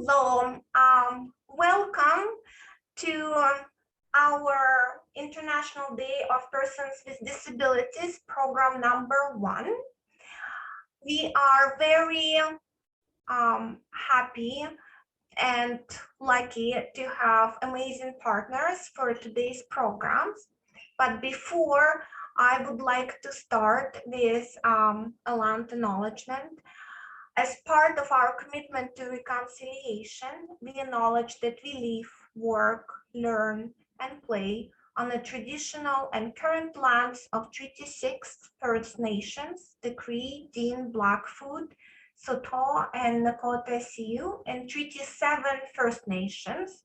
Hello, welcome to our International Day of Persons with Disabilities program number 1. We are very happy and lucky to have amazing partners for today's programs. But before, I would like to start with a land acknowledgement. As part of our commitment to reconciliation, we acknowledge that we live, work, learn, and play on the traditional and current lands of Treaty 6 First Nations, the Cree, Dean, Blackfoot, Saulteaux, and Nakota Sioux, and Treaty 7 First Nations,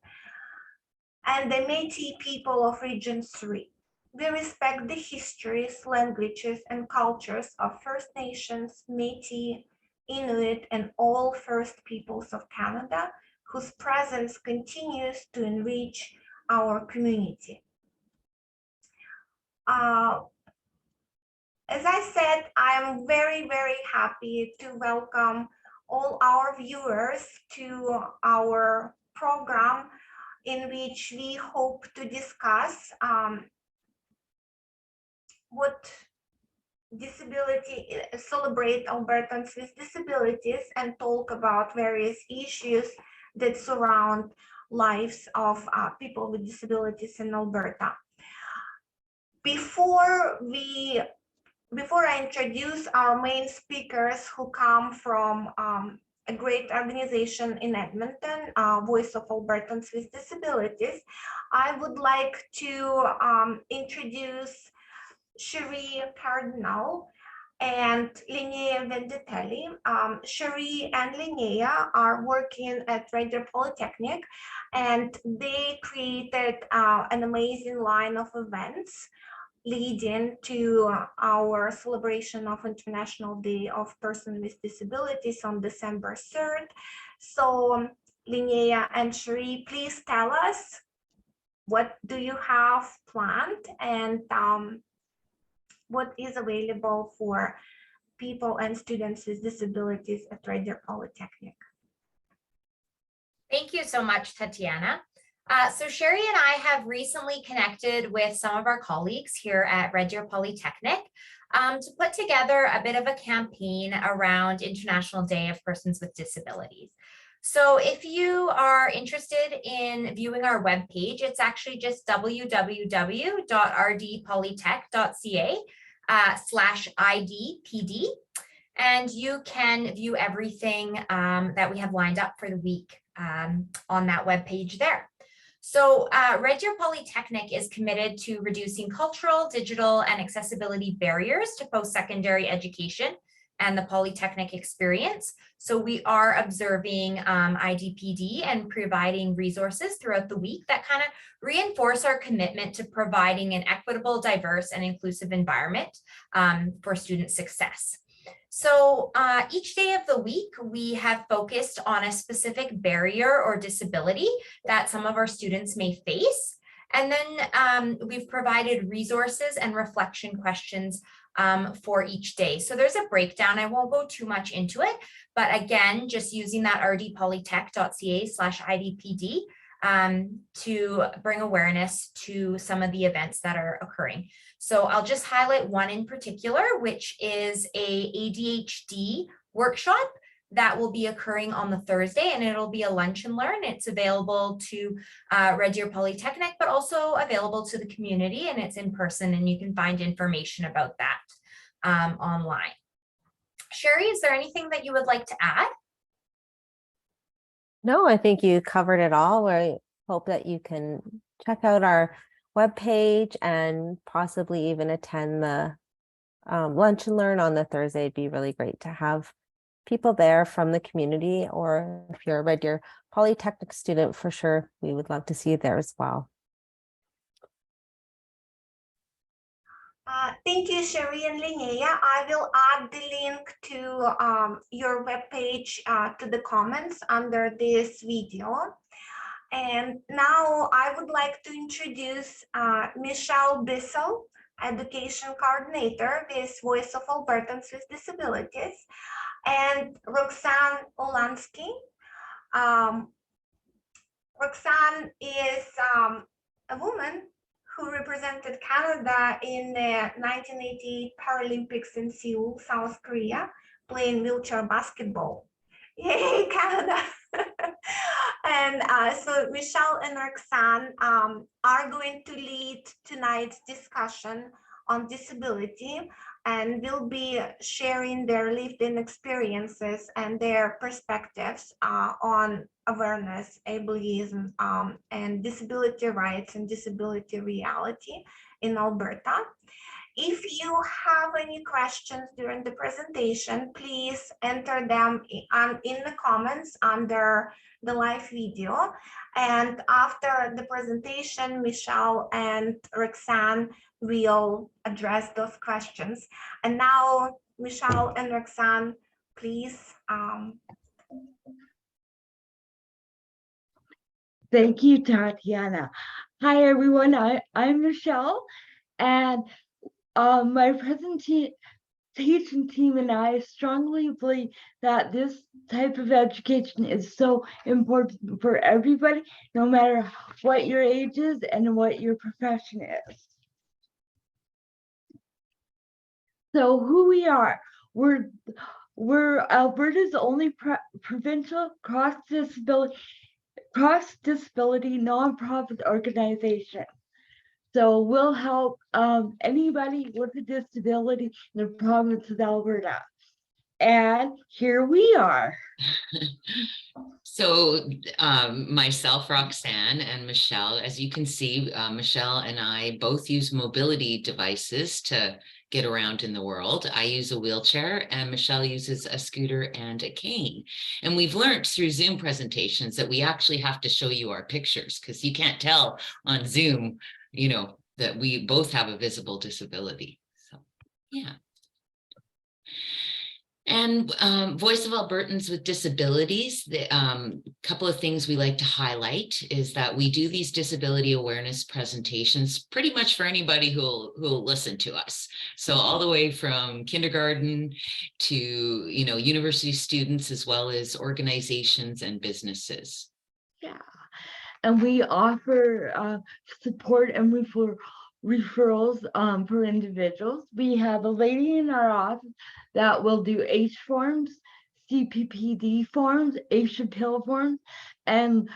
and the Métis people of Region 3. We respect the histories, languages, and cultures of First Nations, Métis, Inuit, and all First Peoples of Canada, whose presence continues to enrich our community. As I said, I'm very, very happy to welcome all our viewers to our program in which we hope to discuss celebrate Albertans with disabilities and talk about various issues that surround lives of people with disabilities in Alberta. Before I introduce our main speakers who come from a great organization in Edmonton, Voice of Albertans with Disabilities, I would like to introduce Cherie Cardinal and Linnea Venditelli. Cherie and Linnea are working at Deer Polytechnic, and they created an amazing line of events leading to our celebration of International Day of Persons with Disabilities on December 3rd. So Linnea and Cherie, please tell us, what do you have planned, and what is available for people and students with disabilities at Deer Polytechnic? Thank you so much, Tatiana. So Sherry and I have recently connected with some of our colleagues here at Deer Polytechnic to put together a bit of a campaign around International Day of Persons with Disabilities. So if you are interested in viewing our webpage, it's actually just www.rdpolytech.ca/IDPD, and you can view everything that we have lined up for the week on that webpage there. So Deer Polytechnic is committed to reducing cultural, digital, and accessibility barriers to post-secondary education and the Polytechnic experience. So we are observing IDPD and providing resources throughout the week that kind of reinforce our commitment to providing an equitable, diverse, and inclusive environment for student success. So each day of the week, we have focused on a specific barrier or disability that some of our students may face. And then we've provided resources and reflection questions for each day. So there's a breakdown. I won't go too much into it, but again, just using that rdpolytech.ca/IDPD to bring awareness to some of the events that are occurring. So I'll just highlight one in particular, which is a ADHD workshop that will be occurring on the Thursday, and it'll be a lunch and learn. It's available to Deer Polytechnic, but also available to the community, and it's in person, and you can find information about that online. Sherry, is there anything that you would like to add? No, I think you covered it all. I hope that you can check out our webpage and possibly even attend the lunch and learn on the Thursday. It'd be really great to have people there from the community, or if you're a Deer Polytechnic student, for sure, we would love to see you there as well. Thank you, Cherie and Linnea. I will add the link to your webpage to the comments under this video. And now I would like to introduce Michelle Bissell, Education Coordinator with Voice of Albertans with Disabilities, and Roxanne Olansky, Roxanne is a woman who represented Canada in the 1988 Paralympics in Seoul, South Korea, playing wheelchair basketball. Yay, Canada! And so Michelle and Roxanne are going to lead tonight's discussion on disability, and will be sharing their lived-in experiences and their perspectives on awareness, ableism, and disability rights and disability reality in Alberta. If you have any questions during the presentation, please enter them in the comments under the live video. And after the presentation, Michelle and Roxanne will address those questions. And now, Michelle and Roxanne, please. Thank you, Tatiana. Hi, everyone. I'm Michelle, and my presentation team and I strongly believe that this type of education is so important for everybody, no matter what your age is and what your profession is. So who we are, we're Alberta's only provincial cross-disability nonprofit organization. So we'll help anybody with a disability in the province of Alberta. And here we are. So myself, Roxanne, and Michelle, as you can see, Michelle and I both use mobility devices to get around in the world. I use a wheelchair and Michelle uses a scooter and a cane. And we've learned through Zoom presentations that we actually have to show you our pictures, because you can't tell on Zoom, you know, that we both have a visible disability. So, yeah. And Voice of Albertans with Disabilities, the couple of things we like to highlight is that we do these disability awareness presentations pretty much for anybody who'll listen to us. So all the way from kindergarten to, you know, university students, as well as organizations and businesses. Yeah, and we offer support and referrals for individuals. We have a lady in our office that will do H forms, CPPD forms, H appeal forms, and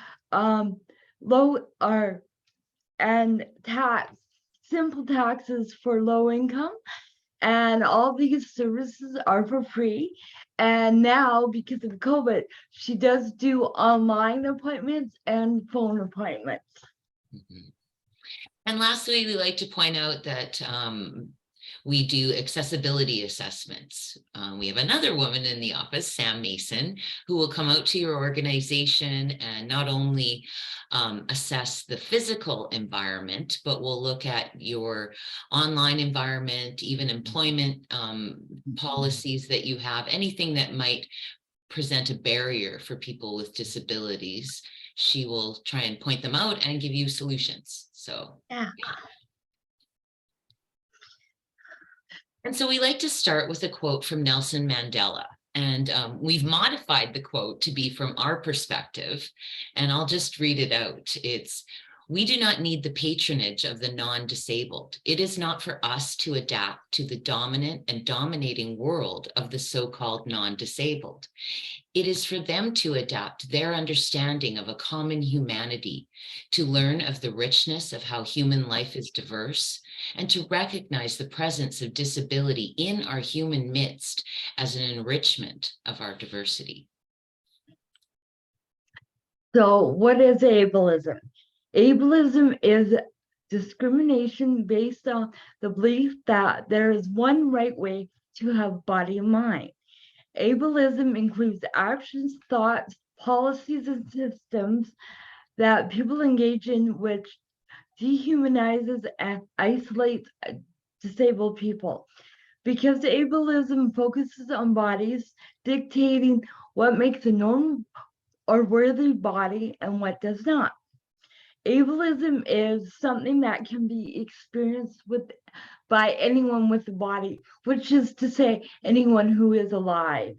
simple taxes for low income. And all these services are for free. And now, because of COVID, she does do online appointments and phone appointments. Mm-hmm. And lastly, we like to point out that we do accessibility assessments. We have another woman in the office, Sam Mason, who will come out to your organization and not only assess the physical environment, but will look at your online environment, even employment policies that you have, anything that might present a barrier for people with disabilities. She will try and point them out and give you solutions. So, yeah. And so we like to start with a quote from Nelson Mandela. And we've modified the quote to be from our perspective. And I'll just read it out. It's, "We do not need the patronage of the non-disabled. It is not for us to adapt to the dominant and dominating world of the so-called non-disabled. It is for them to adapt their understanding of a common humanity, to learn of the richness of how human life is diverse, and to recognize the presence of disability in our human midst as an enrichment of our diversity." So what is ableism? Ableism is discrimination based on the belief that there is one right way to have body and mind. Ableism includes actions, thoughts, policies, and systems that people engage in which dehumanizes and isolates disabled people. Because ableism focuses on bodies dictating what makes a normal or worthy body and what does not. Ableism is something that can be experienced by anyone with a body, which is to say anyone who is alive.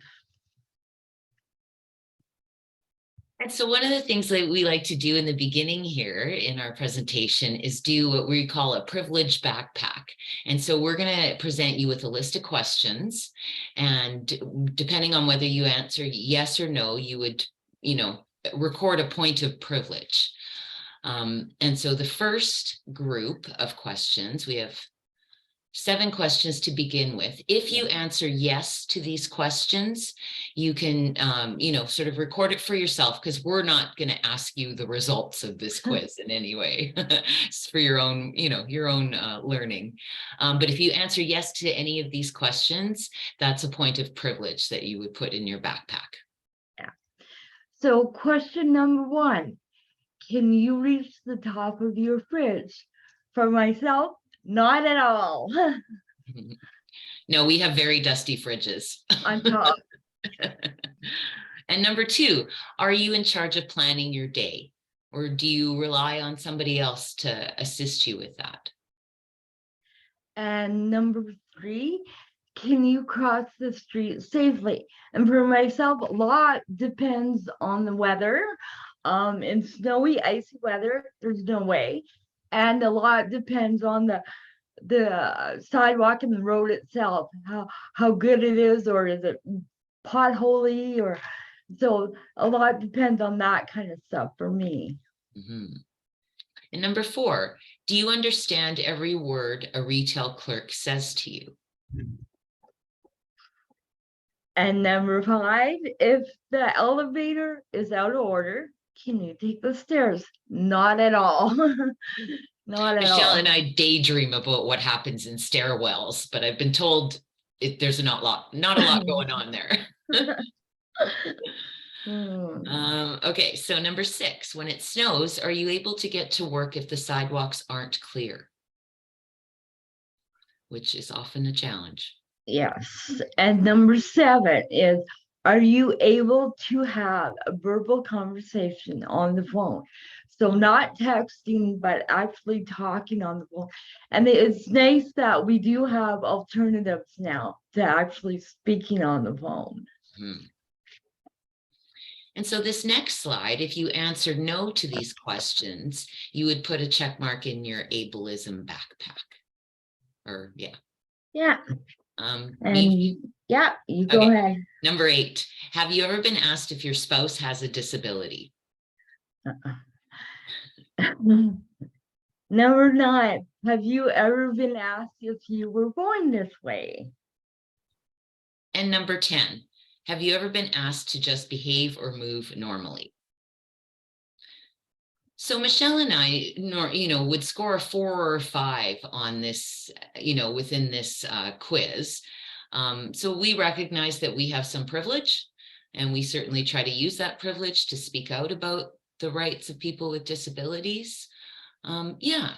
And so one of the things that we like to do in the beginning here in our presentation is do what we call a privileged backpack. And so we're going to present you with a list of questions, and depending on whether you answer yes or no, you would, record a point of privilege. And so the first group of questions, we have 7 questions to begin with. If you answer yes to these questions, you can, sort of record it for yourself, because we're not going to ask you the results of this quiz in any way. It's for your own, learning. But if you answer yes to any of these questions, that's a point of privilege that you would put in your backpack. Yeah. So question number 1, can you reach the top of your fridge? For myself, not at all. No, we have very dusty fridges. On top. And number 2, are you in charge of planning your day, or do you rely on somebody else to assist you with that? And number 3, can you cross the street safely? And for myself, a lot depends on the weather. In snowy, icy weather, there's no way. And a lot depends on the sidewalk and the road itself, how good it is, or is it potholy, or so a lot depends on that kind of stuff for me. Mm-hmm. And number 4, do you understand every word a retail clerk says to you? And number 5, if the elevator is out of order, can you take the stairs? Not at all. Not at all. Michelle and I daydream about what happens in stairwells, but I've been told there's not a lot going on there. Okay, so number 6, when it snows, are you able to get to work if the sidewalks aren't clear? Which is often a challenge. Yes. And number 7 is, are you able to have a verbal conversation on the phone? So not texting, but actually talking on the phone. And it's nice that we do have alternatives now to actually speaking on the phone. And so this next slide, if you answered no to these questions, you would put a check mark in your ableism backpack. Or yeah. Yeah. You go ahead. Number 8, have you ever been asked if your spouse has a disability? Number 9, have you ever been asked if you were born this way? And number 10, have you ever been asked to just behave or move normally? So Michelle and I, would score a 4 or a 5 on this, within this quiz. So we recognize that we have some privilege, and we certainly try to use that privilege to speak out about the rights of people with disabilities. Yeah.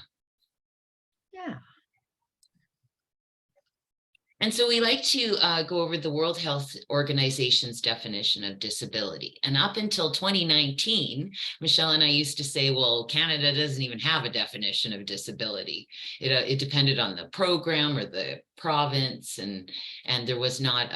And so we like to go over the World Health Organization's definition of disability. And up until 2019, Michelle and I used to say, well, Canada doesn't even have a definition of disability. It depended on the program or the province, and there was not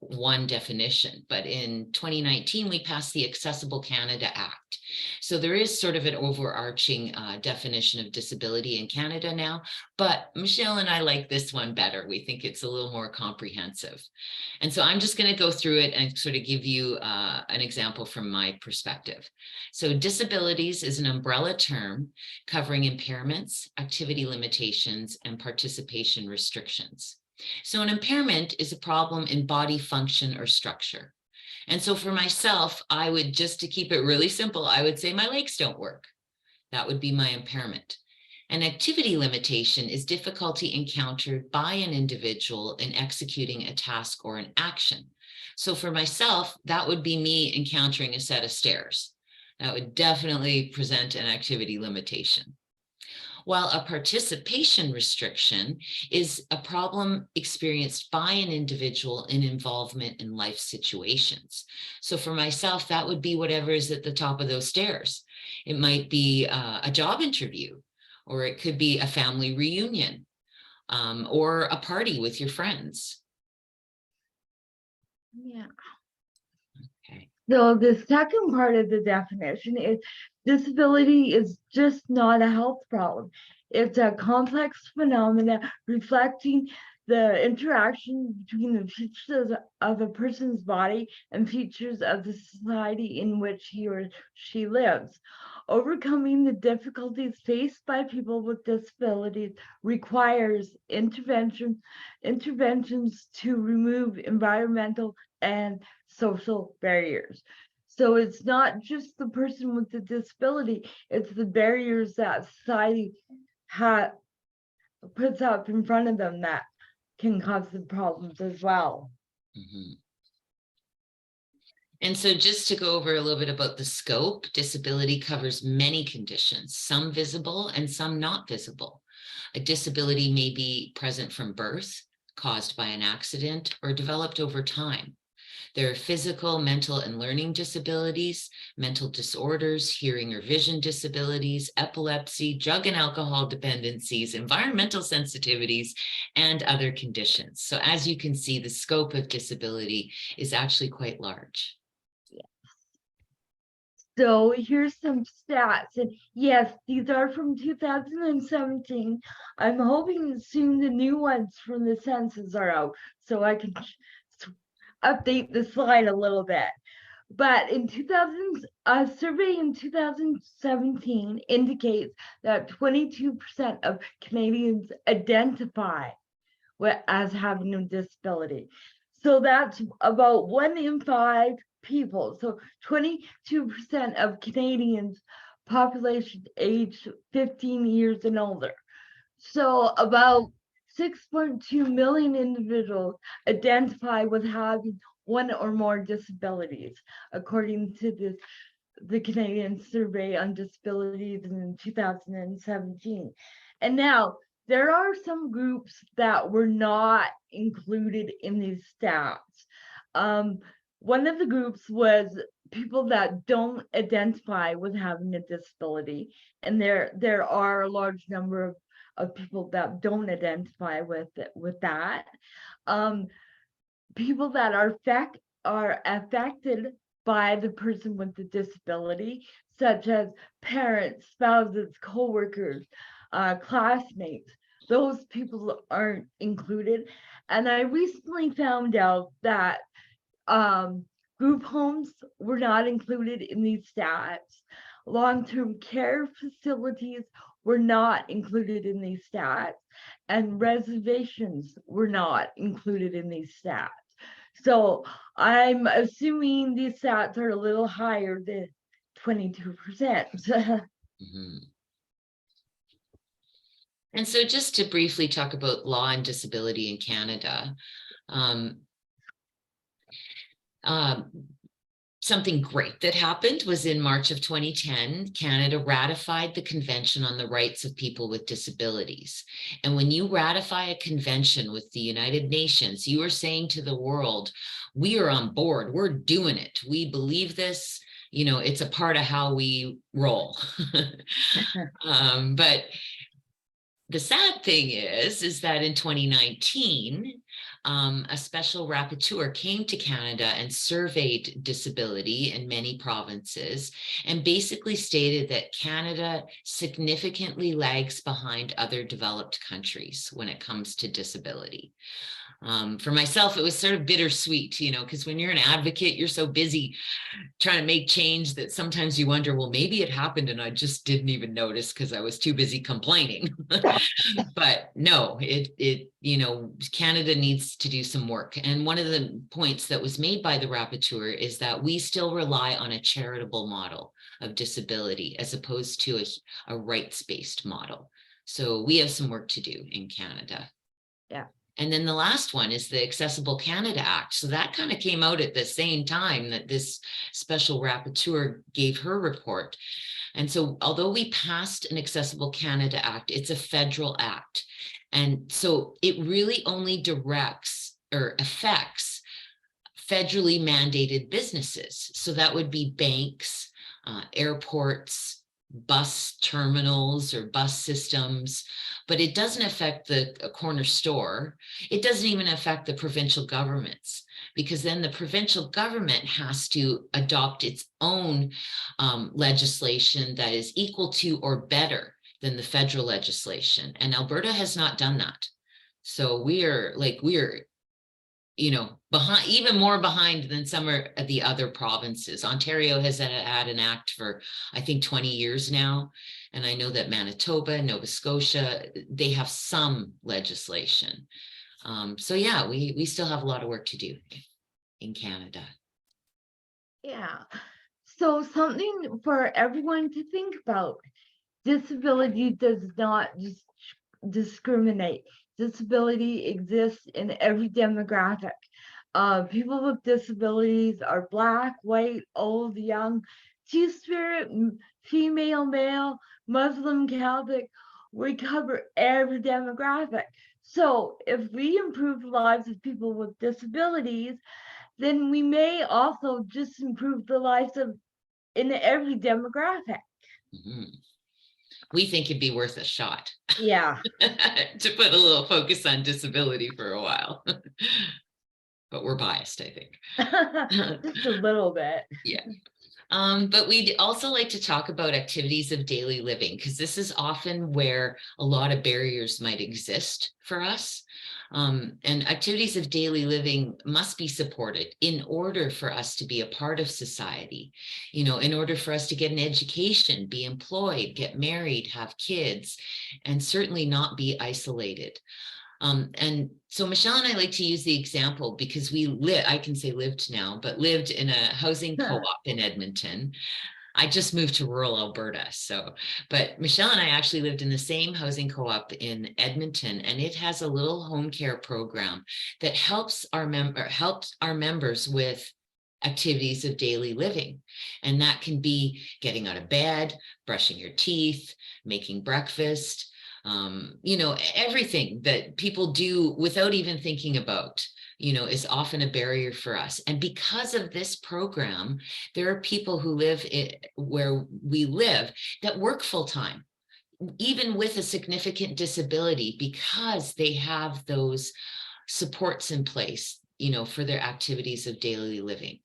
one definition. But in 2019, we passed the Accessible Canada Act. So there is sort of an overarching definition of disability in Canada now, but Michelle and I like this one better. We think it's a little more comprehensive. And so I'm just going to go through it and sort of give you an example from my perspective. So disabilities is an umbrella term covering impairments, activity limitations, and participation restrictions. So an impairment is a problem in body function or structure. And so for myself, I would, just to keep it really simple, I would say my legs don't work. That would be my impairment. An activity limitation is difficulty encountered by an individual in executing a task or an action. So for myself, that would be me encountering a set of stairs. That would definitely present an activity limitation. While a participation restriction is a problem experienced by an individual in involvement in life situations. So for myself, that would be whatever is at the top of those stairs. It might be a job interview, or it could be a family reunion, or a party with your friends. Yeah. Okay. So the second part of the definition is disability is just not a health problem. It's a complex phenomena reflecting the interaction between the features of a person's body and features of the society in which he or she lives. Overcoming the difficulties faced by people with disabilities requires interventions to remove environmental and social barriers. So it's not just the person with the disability, it's the barriers that society puts up in front of them that can cause the problems as well. Mhm. And so just to go over a little bit about the scope, disability covers many conditions, some visible and some not visible. A disability may be present from birth, caused by an accident, or developed over time. There are physical, mental, and learning disabilities, mental disorders, hearing or vision disabilities, epilepsy, drug and alcohol dependencies, environmental sensitivities, and other conditions. So as you can see, the scope of disability is actually quite large. So here's some stats, and yes, these are from 2017. I'm hoping soon the new ones from the census are out so I can update the slide a little bit. But in 2000, a survey in 2017 indicates that 22% of Canadians identify as having a disability. So that's about 1 in 5 people. So 22% of Canadians population aged 15 years and older. So about 6.2 million individuals identify with having one or more disabilities, according to the Canadian Survey on Disabilities in 2017. And now there are some groups that were not included in these stats. One of the groups was people that don't identify with having a disability, and there are a large number of people that don't identify with that. People that are affected by the person with the disability, such as parents, spouses, co-workers, classmates. Those people aren't included. And I recently found out that group homes were not included in these stats. Long-term care facilities were not included in these stats, and reservations were not included in these stats. So I'm assuming these stats are a little higher than 22%. Mhm. And so just to briefly talk about law and disability in Canada, something great that happened was in March of 2010, Canada ratified the Convention on the Rights of People with Disabilities. And when you ratify a convention with the United Nations, you are saying to the world, we are on board, we're doing it. We believe this, you know, it's a part of how we roll. But the sad thing is that in 2019, a special rapporteur came to Canada and surveyed disability in many provinces and basically stated that Canada significantly lags behind other developed countries when it comes to disability. For myself, it was sort of bittersweet, you know, because when you're an advocate, you're so busy trying to make change that sometimes you wonder, well, maybe it happened and I just didn't even notice because I was too busy complaining. But no, you know, Canada needs to do some work. And one of the points that was made by the rapporteur is that we still rely on a charitable model of disability as opposed to a rights-based model. So we have some work to do in Canada. Yeah. And then the last one is the Accessible Canada Act. So that kind of came out at the same time that this special rapporteur gave her report. And so although we passed an Accessible Canada Act, it's a federal act. And so it really only directs or affects federally mandated businesses. So that would be banks, airports, bus terminals or bus systems, but it doesn't affect the corner store. It doesn't even affect the provincial governments because then the provincial government has to adopt its own legislation that is equal to or better than the federal legislation. And Alberta has not done that. So we're behind, even more behind than some of the other provinces. Ontario has had an act for, I think, 20 years now. And I know that Manitoba, Nova Scotia, they have some legislation. So yeah, we still have a lot of work to do in Canada. Yeah. So something for everyone to think about. Disability does not discriminate. Disability exists in every demographic. People with disabilities are Black, white, old, young, Two-Spirit, female, male, Muslim, Catholic. We cover every demographic. So if we improve the lives of people with disabilities, then we may also just improve the lives of in every demographic. Mm-hmm. We think it'd be worth a shot. Yeah. To put a little focus on disability for a while. But we're biased, I think. Just a little bit. Yeah. But we'd also like to talk about activities of daily living, because this is often where a lot of barriers might exist for us. And activities of daily living must be supported in order for us to be a part of society, in order for us to get an education, be employed, get married, have kids, and certainly not be isolated. And so Michelle and I like to use the example because I can say lived now, but lived in a housing co-op in Edmonton. I just moved to rural Alberta. But Michelle and I actually lived in the same housing co-op in Edmonton, and it has a little home care program that helps our members with activities of daily living. And that can be getting out of bed, brushing your teeth, making breakfast, everything that people do without even thinking about, is often a barrier for us. And because of this program, there are people who live where we live that work full time, even with a significant disability, because they have those supports in place, for their activities of daily living.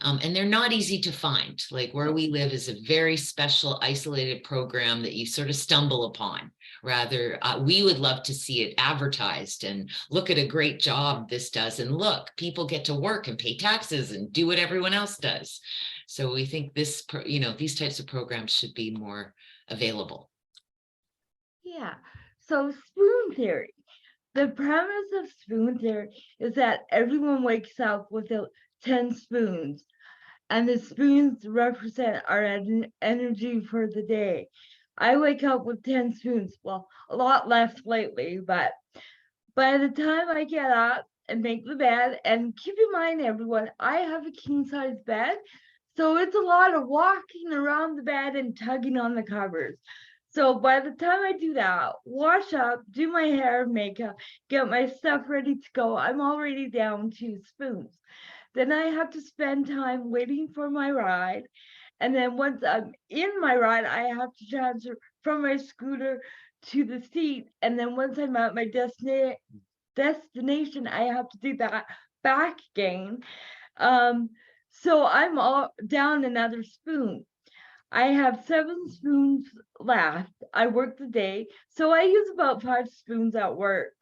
And they're not easy to find. Like where we live is a very special isolated program that you sort of stumble upon. Rather, we would love to see it advertised and look at a great job this does. And look, people get to work and pay taxes and do what everyone else does. So we think these types of programs should be more available. Yeah. So spoon theory. The premise of spoon theory is that everyone wakes up with 10 spoons, and the spoons represent our energy for the day. I wake up with 10 spoons. Well, a lot less lately, but by the time I get up and make the bed, and keep in mind, everyone, I have a king size bed, so it's a lot of walking around the bed and tugging on the covers. So by the time I do that, wash up, do my hair, makeup, get my stuff ready to go, I'm already down 2 spoons. Then I have to spend time waiting for my ride. And then once I'm in my ride, I have to transfer from my scooter to the seat. And then once I'm at my destination, I have to do that back again. So I'm all down another spoon. I have 7 spoons left. I work the day, so I use about 5 spoons at work.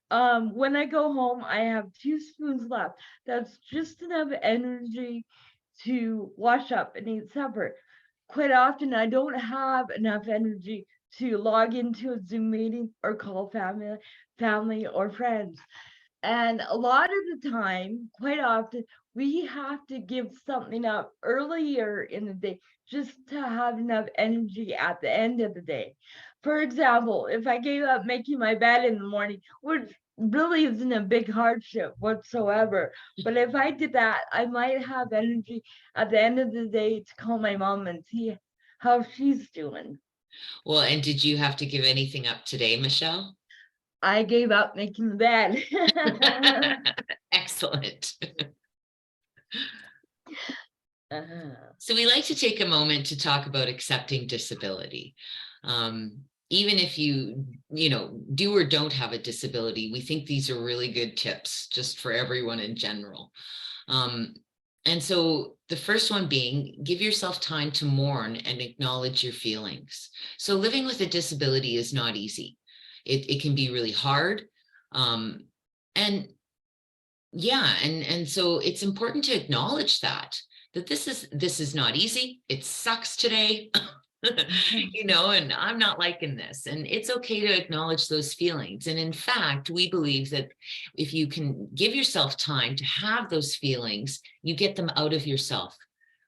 When I go home, I have 2 spoons left. That's just enough energy to wash up and eat supper. Quite often, I don't have enough energy to log into a Zoom meeting or call family or friends. And a lot of the time, quite often, we have to give something up earlier in the day just to have enough energy at the end of the day. For example, if I gave up making my bed in the morning, which really isn't a big hardship whatsoever, but if I did that, I might have energy at the end of the day to call my mom and see how she's doing. Well, and did you have to give anything up today, Michelle? I gave up making the bed. Excellent. So we like to take a moment to talk about accepting disability. even if you do or don't have a disability, we think these are really good tips just for everyone in general. And so the first one being, give yourself time to mourn and acknowledge your feelings. So living with a disability is not easy. It can be really hard. And so it's important to acknowledge that this is not easy. It sucks today. And I'm not liking this, and it's okay to acknowledge those feelings. And in fact, we believe that if you can give yourself time to have those feelings, you get them out of yourself,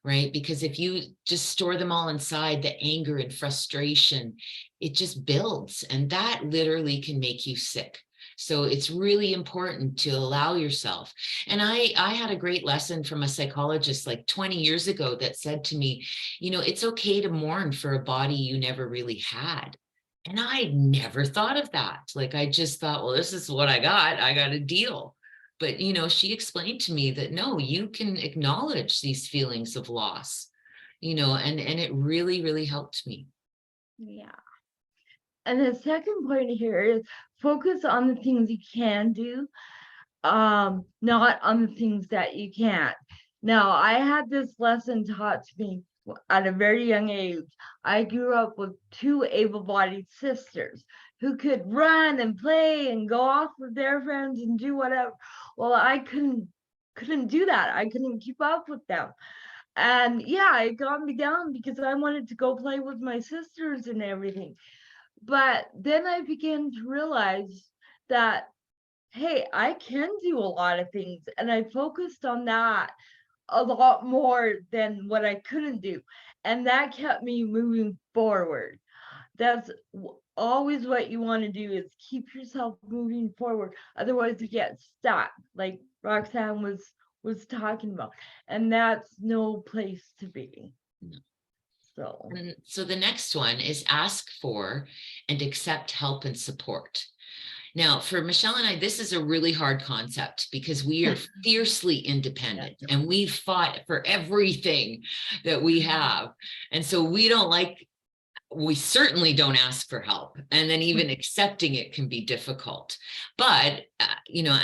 right? Because if you just store them all inside, the anger and frustration, it just builds, and that literally can make you sick. So it's really important to allow yourself. And I had a great lesson from a psychologist like 20 years ago that said to me, it's okay to mourn for a body you never really had. And I never thought of that. Like, I just thought, well, this is what I got to deal. But, she explained to me that no, you can acknowledge these feelings of loss, and it really, really helped me. Yeah. And the second point here is focus on the things you can do, not on the things that you can't. Now, I had this lesson taught to me at a very young age. I grew up with two able-bodied sisters who could run and play and go off with their friends and do whatever. Well, I couldn't do that. I couldn't keep up with them. And yeah, it got me down because I wanted to go play with my sisters and everything. But then I began to realize that, hey, I can do a lot of things. And I focused on that a lot more than what I couldn't do. And that kept me moving forward. That's always what you want to do, is keep yourself moving forward. Otherwise you get stuck, like Roxanne was talking about. And that's no place to be. No. So the next one is ask for and accept help and support. Now, for Michelle and I, this is a really hard concept because we are fiercely independent and we've fought for everything that we have. And so we certainly don't ask for help. And then even accepting it can be difficult. But,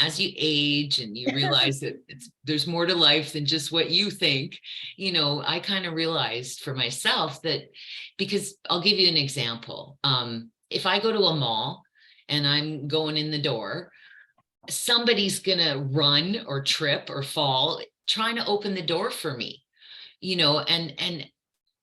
as you age and you realize that there's more to life than just what you think, I kind of realized for myself that, because I'll give you an example. If I go to a mall and I'm going in the door, somebody's going to run or trip or fall trying to open the door for me, and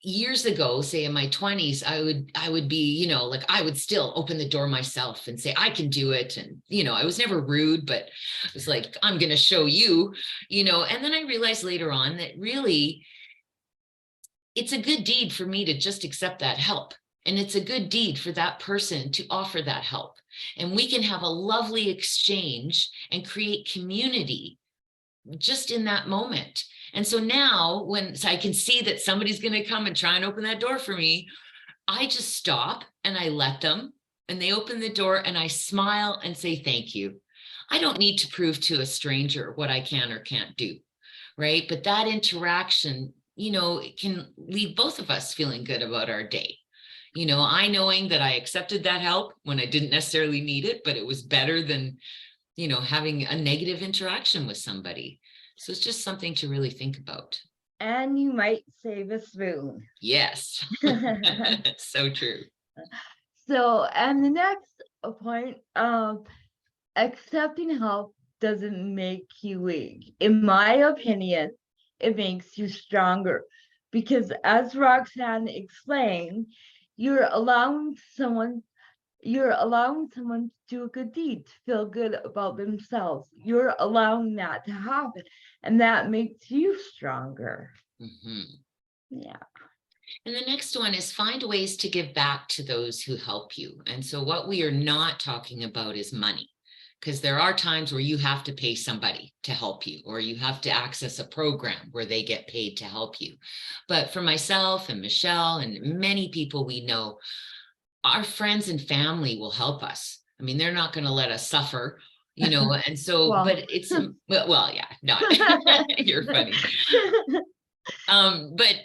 years ago, say in my 20s, I would be, like I would still open the door myself and say, I can do it. And, I was never rude, but it was like, I'm going to show you, and then I realized later on that really it's a good deed for me to just accept that help. And it's a good deed for that person to offer that help. And we can have a lovely exchange and create community just in that moment. And so now so I can see that somebody's going to come and try and open that door for me, I just stop and I let them, and they open the door and I smile and say, thank you. I don't need to prove to a stranger what I can or can't do, right? But that interaction, it can leave both of us feeling good about our day. I knowing that I accepted that help when I didn't necessarily need it, but it was better than, having a negative interaction with somebody. So it's just something to really think about. And you might save a spoon. Yes. So true. So, and the next point, accepting help doesn't make you weak. In my opinion, it makes you stronger, because as Roxanne explained, you're allowing someone to do a good deed, to feel good about themselves. You're allowing that to happen, and that makes you stronger. Mm-hmm. Yeah. And the next one is find ways to give back to those who help you. And so what we are not talking about is money, because there are times where you have to pay somebody to help you, or you have to access a program where they get paid to help you. But for myself and Michelle and many people we know, our friends and family will help us. I mean, they're not going to let us suffer, and so, Well. but it's, well, yeah, not, you're funny. But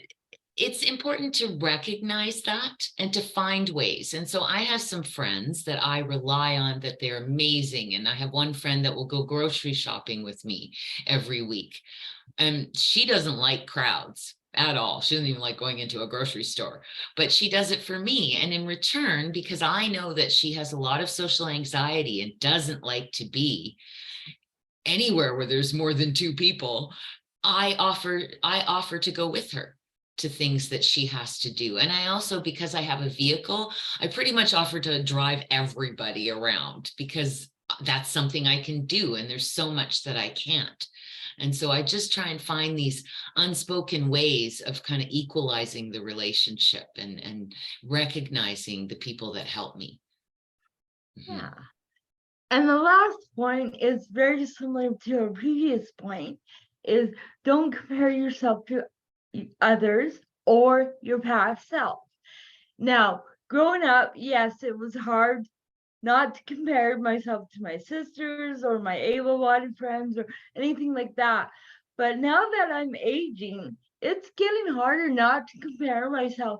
it's important to recognize that and to find ways. And so I have some friends that I rely on, that they're amazing. And I have one friend that will go grocery shopping with me every week. And she doesn't like crowds at all. She doesn't even like going into a grocery store, but she does it for me. And in return, because I know that she has a lot of social anxiety and doesn't like to be anywhere where there's more than 2 people, I offer to go with her to things that she has to do. And I also, because I have a vehicle, I pretty much offer to drive everybody around, because that's something I can do. And there's so much that I can't. And so I just try and find these unspoken ways of kind of equalizing the relationship and recognizing the people that help me. Yeah. And the last point is very similar to a previous point, is don't compare yourself to others or your past self. Now, growing up, yes, it was hard not to compare myself to my sisters or my able-bodied friends or anything like that. But now that I'm aging, it's getting harder not to compare myself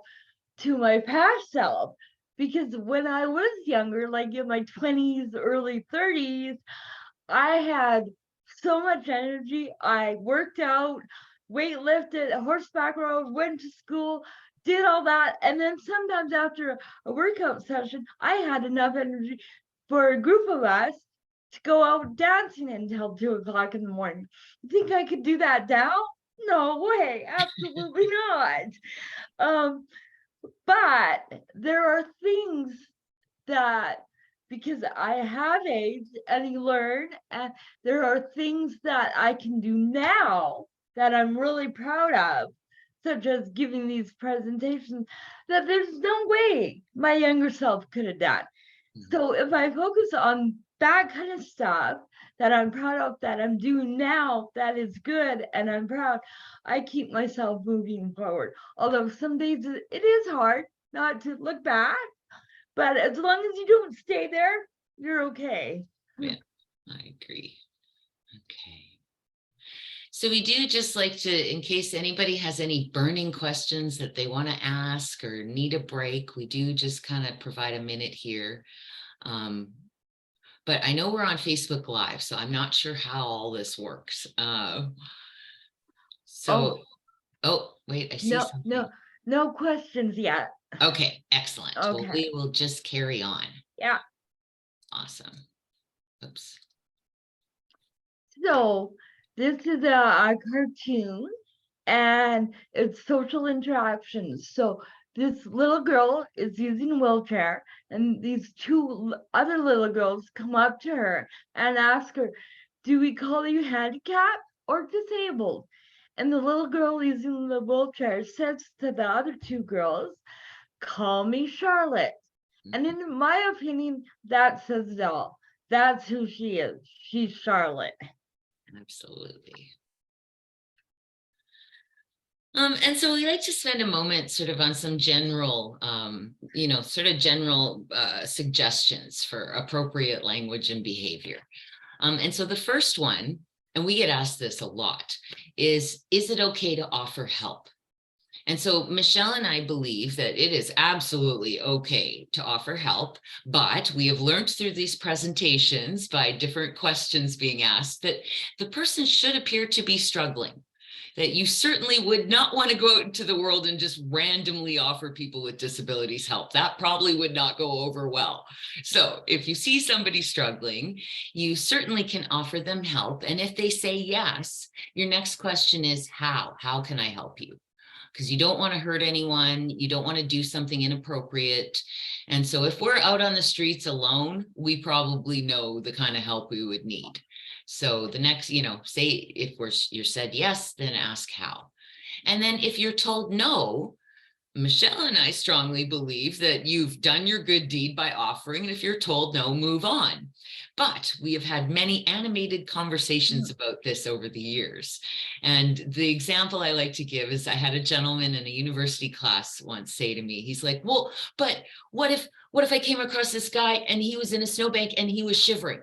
to my past self. Because when I was younger, like in my 20s, early 30s, I had so much energy. I worked out, weightlifted, horseback rode, went to school, did all that. And then sometimes after a workout session, I had enough energy for a group of us to go out dancing until 2 o'clock in the morning. You think I could do that now? No way, absolutely not. But there are things that, because I have aged and you learn, and there are things that I can do now that I'm really proud of, such as giving these presentations, that there's no way my younger self could have done. So if I focus on that kind of stuff that I'm proud of, that I'm doing now, that is good and I'm proud, I keep myself moving forward. Although some days it is hard not to look back, but as long as you don't stay there, you're okay. Yeah, I agree. Okay. So we do just like to, in case anybody has any burning questions that they want to ask or need a break, we do just kind of provide a minute here. But I know we're on Facebook Live, so I'm not sure how all this works. Wait, I see something. No questions yet. Okay, excellent. Okay. Well, we will just carry on. Yeah. Awesome. Oops. So this is a cartoon, and it's social interactions. So this little girl is using a wheelchair, and these 2 other little girls come up to her and ask her, do we call you handicapped or disabled? And the little girl using the wheelchair says to the other 2 girls, call me Charlotte. And in my opinion, that says it all. That's who she is. She's Charlotte. Absolutely. And so we like to spend a moment sort of on some general, general suggestions for appropriate language and behavior. And so the first one, and we get asked this a lot, is it okay to offer help? And so Michelle and I believe that it is absolutely okay to offer help, but we have learned through these presentations by different questions being asked that the person should appear to be struggling, that you certainly would not want to go out into the world and just randomly offer people with disabilities help. That probably would not go over well. So if you see somebody struggling, you certainly can offer them help. And if they say yes, your next question is how? How can I help you? Because you don't want to hurt anyone. You don't want to do something inappropriate. And so if we're out on the streets alone, we probably know the kind of help we would need. So the next, say if you're said yes, then ask how. And then if you're told no, Michelle and I strongly believe that you've done your good deed by offering. And if you're told no, move on. But we have had many animated conversations about this over the years. And the example I like to give is I had a gentleman in a university class once say to me, he's like, well, but what if I came across this guy and he was in a snowbank and he was shivering?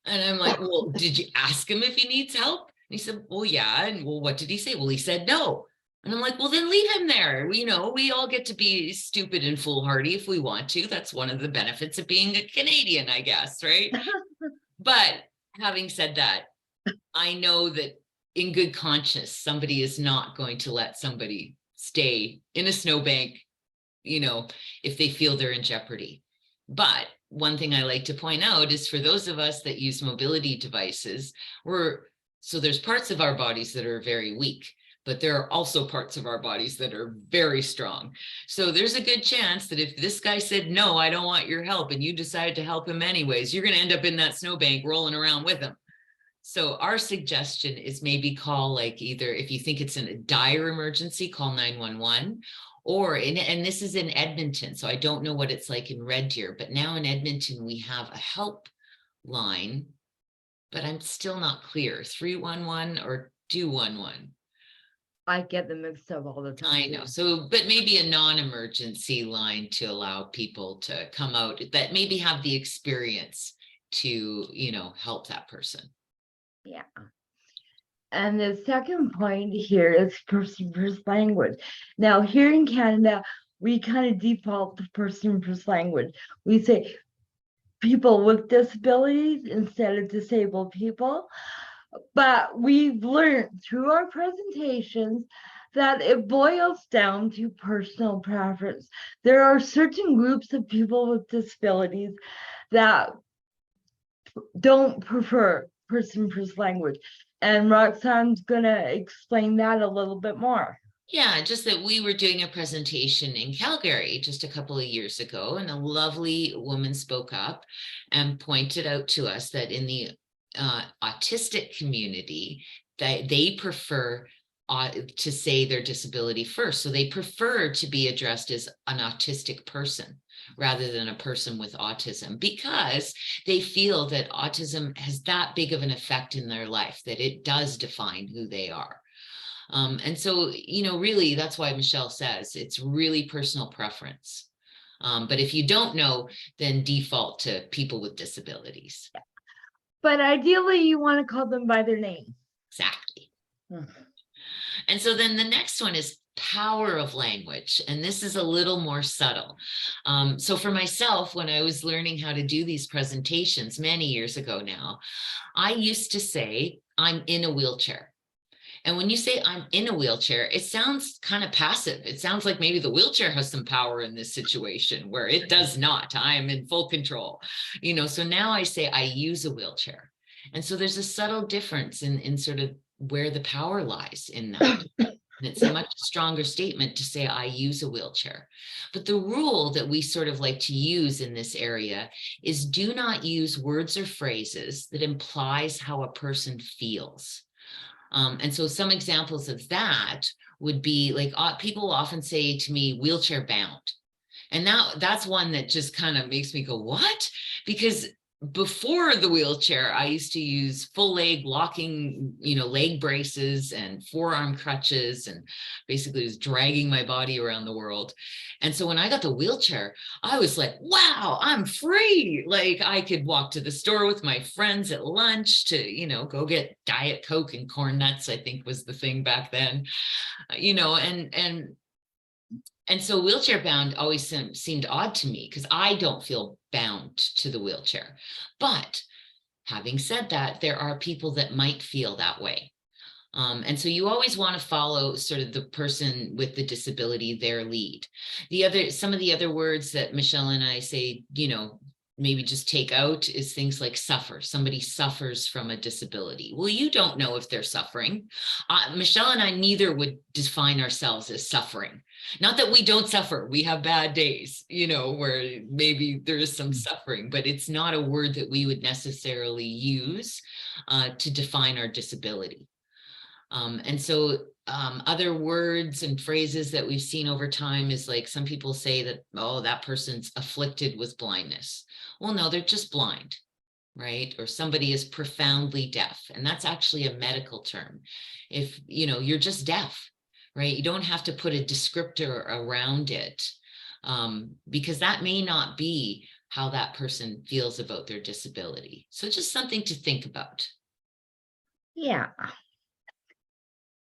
And I'm like, well, did you ask him if he needs help? And he said, well, yeah. And well, what did he say? Well, he said no. And I'm like, well, then leave him there. We all get to be stupid and foolhardy if we want to. That's one of the benefits of being a Canadian, I guess, right? But having said that, I know that in good conscience, somebody is not going to let somebody stay in a snowbank, if they feel they're in jeopardy. But one thing I like to point out is for those of us that use mobility devices, so there's parts of our bodies that are very weak, but there are also parts of our bodies that are very strong. So there's a good chance that if this guy said, no, I don't want your help, and you decide to help him anyways, you're going to end up in that snowbank rolling around with him. So our suggestion is maybe call, like, either if you think it's in a dire emergency, call 911, and this is in Edmonton. So I don't know what it's like in Red Deer, but now in Edmonton, we have a help line, but I'm still not clear, 311 or 211. I get them mixed up all the time. I know. So, but maybe a non-emergency line to allow people to come out that maybe have the experience to, help that person. Yeah. And the second point here is person first language. Now, here in Canada, we kind of default to person first language. We say people with disabilities instead of disabled people. But we've learned through our presentations that it boils down to personal preference. There are certain groups of people with disabilities that don't prefer person first language. And Roxanne's gonna explain that a little bit more. Yeah, just that we were doing a presentation in Calgary just a couple of years ago, and a lovely woman spoke up and pointed out to us that in the autistic community, that they prefer to say their disability first. So they prefer to be addressed as an autistic person rather than a person with autism, because they feel that autism has that big of an effect in their life that it does define who they are. And so, really, that's why Michelle says it's really personal preference. But if you don't know, then default to people with disabilities. But ideally, you want to call them by their name. Exactly. And so then the next one is power of language. And this is a little more subtle. So for myself, when I was learning how to do these presentations many years ago now, I used to say, I'm in a wheelchair. And when you say I'm in a wheelchair, it sounds kind of passive. It sounds like maybe the wheelchair has some power in this situation, where it does not. I am in full control. So now I say I use a wheelchair. And so there's a subtle difference in sort of where the power lies in that. And it's a much stronger statement to say I use a wheelchair. But the rule that we sort of like to use in this area is do not use words or phrases that implies how a person feels. And so some examples of that would be like, people often say to me, wheelchair bound. And that's one that just kind of makes me go, what? Because before the wheelchair, I used to use full leg locking, leg braces and forearm crutches, and basically was dragging my body around the world. And so when I got the wheelchair, I was like, wow, I'm free. Like I could walk to the store with my friends at lunch to, go get Diet Coke and corn nuts, I think was the thing back then, and so wheelchair bound always seemed odd to me because I don't feel bound to the wheelchair. But having said that, there are people that might feel that way. And so you always want to follow sort of the person with the disability, their lead. Some of the other words that Michelle and I say, maybe just take out is things like suffer. Somebody suffers from a disability. Well, you don't know if they're suffering. Michelle and I neither would define ourselves as suffering. Not that we don't suffer. We have bad days, where maybe there is some suffering, but it's not a word that we would necessarily use to define our disability. And so other words and phrases that we've seen over time is like some people say that, oh, that person's afflicted with blindness. Well, no, they're just blind, right? Or somebody is profoundly deaf. And that's actually a medical term. If, you're just deaf, right? You don't have to put a descriptor around it because that may not be how that person feels about their disability. So just something to think about. Yeah.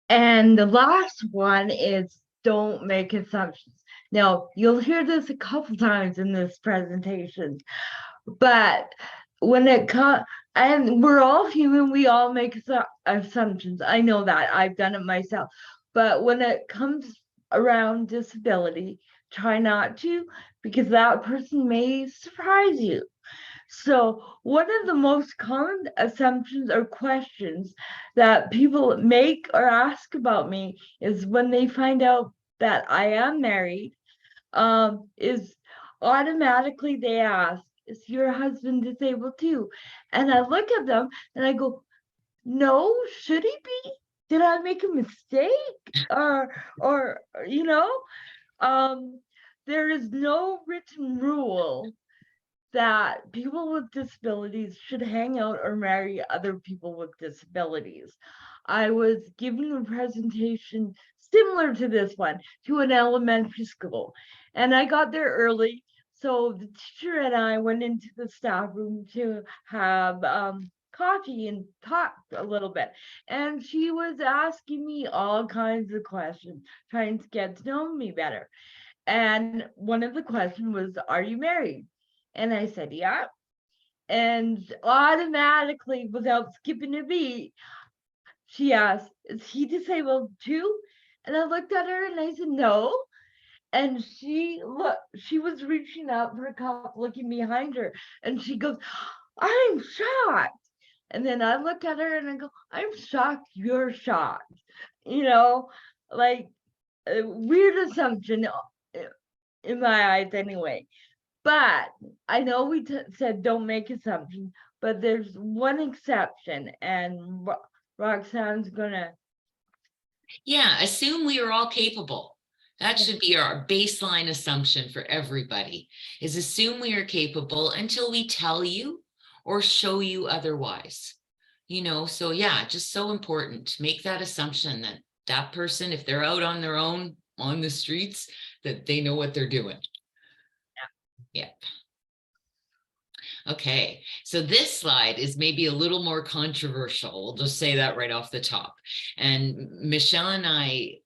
And the last one is don't make assumptions. Now, you'll hear this a couple times in this presentation, but when it comes, and we're all human, we all make assumptions. I know that, I've done it myself. But when it comes around disability, try not to, because that person may surprise you. So one of the most common assumptions or questions that people make or ask about me is when they find out that I am married, is automatically they ask, is your husband disabled too? And I look at them and I go, no, should he be? Did I make a mistake? Or you know, there is no written rule that people with disabilities should hang out or marry other people with disabilities. I was giving a presentation similar to this one to an elementary school, and I got there early. So the teacher and I went into the staff room to have coffee and talk a little bit. And she was asking me all kinds of questions, trying to get to know me better. And one of the questions was, are you married? And I said, yeah. And automatically, without skipping a beat, she asked, is he disabled too? And I looked at her and I said, no. And she was reaching up for a cup, looking behind her, and she goes, I'm shocked. And then I look at her and I go, I'm shocked you're shocked. You know, like a weird assumption in my eyes anyway. But I know we said don't make assumptions, but there's one exception, and Roxanne's gonna. Yeah, assume we are all capable. That should be our baseline assumption for everybody, is assume we are capable until we tell you or show you otherwise. You know, so yeah, just so important. Make that assumption that that person, if they're out on their own on the streets, that they know what they're doing. Yeah. Okay, so this slide is maybe a little more controversial. We'll just say that right off the top. And Michelle and I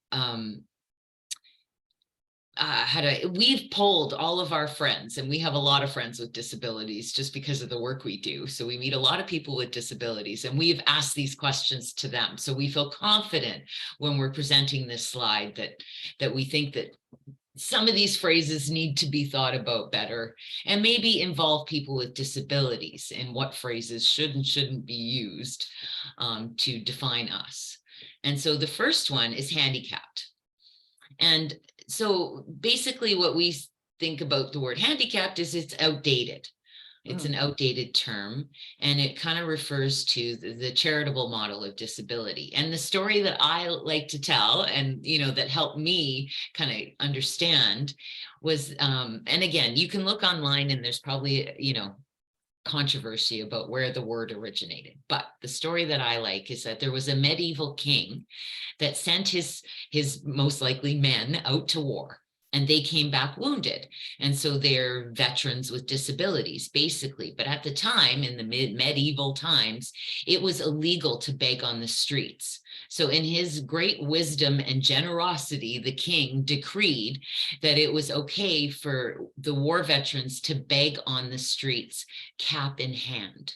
we've polled all of our friends, and we have a lot of friends with disabilities just because of the work we do. So we meet a lot of people with disabilities, and we've asked these questions to them. So we feel confident when we're presenting this slide that we think that some of these phrases need to be thought about better, and maybe involve people with disabilities in what phrases should and shouldn't be used to define us. And so the first one is handicapped. And so basically what we think about the word handicapped is it's outdated. It's an outdated term, and it kind of refers to the charitable model of disability. And the story that I like to tell, and you know, that helped me kind of understand was, and again, you can look online and there's probably, you know, controversy about where the word originated. But the story that I like is that there was a medieval king that sent his most likely men out to war, and they came back wounded. And so they're veterans with disabilities, basically. But at the time, in the medieval times, it was illegal to beg on the streets. So in his great wisdom and generosity, the king decreed that it was okay for the war veterans to beg on the streets, cap in hand.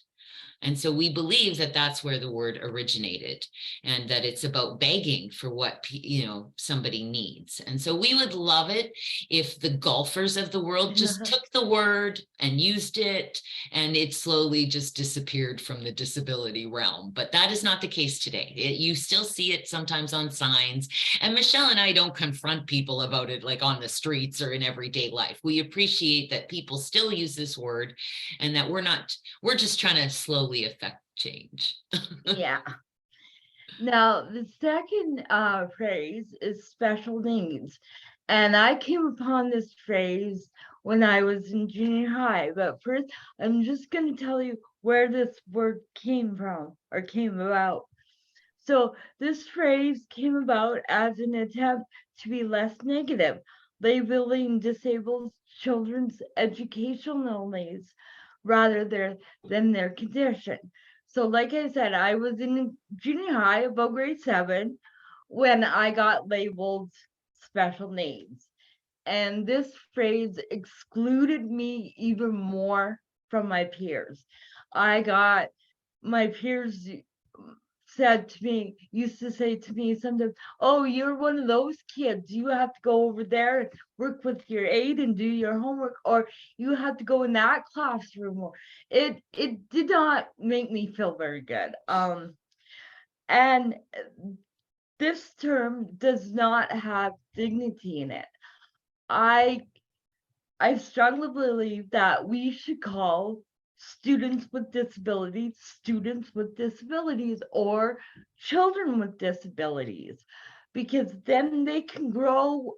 And so we believe that that's where the word originated, and that it's about begging for what, you know, somebody needs. And so we would love it if the golfers of the world just took the word and used it, and it slowly just disappeared from the disability realm. But that is not the case today. You still see it sometimes on signs, and Michelle and I don't confront people about it like on the streets or in everyday life. We appreciate that people still use this word, and that we're just trying to slowly affect change. Yeah. Now, the second phrase is special needs. And I came upon this phrase when I was in junior high. But first, I'm just going to tell you where this word came from or came about. So this phrase came about as an attempt to be less negative, labeling disabled children's educational needs rather than their condition. So like I said, I was in junior high, about grade 7, when I got labeled special needs. And this phrase excluded me even more from my peers. My peers used to say to me sometimes, oh, you're one of those kids. You have to go over there and work with your aide and do your homework, or you have to go in that classroom. It did not make me feel very good. And this term does not have dignity in it. I strongly believe that we should call students with disabilities, or children with disabilities, because then they can grow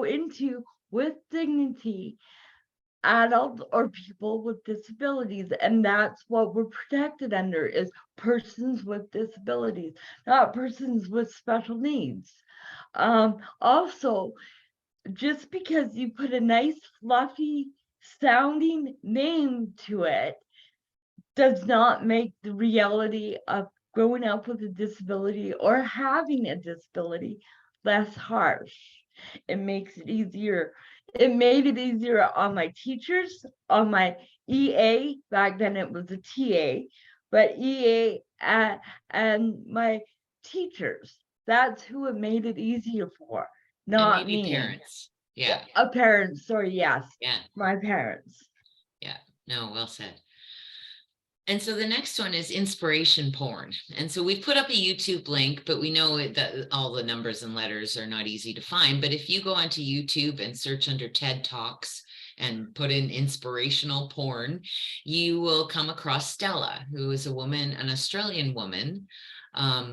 into with dignity adults or people with disabilities. And that's what we're protected under, is persons with disabilities, not persons with special needs. Also, just because you put a nice fluffy sounding name to it does not make the reality of growing up with a disability or having a disability less harsh. It makes it easier. It made it easier on my teachers, on my EA, back then it was a TA, but EA and my teachers. That's who it made it easier for, And not maybe me. parents. Yeah. A parent, sorry, yes. Yeah. My parents. Yeah. No, well said. And so the next one is inspiration porn. And so we've put up a YouTube link, but we know that all the numbers and letters are not easy to find. But if you go onto YouTube and search under TED Talks and put in inspirational porn, you will come across Stella, who is a woman, an Australian woman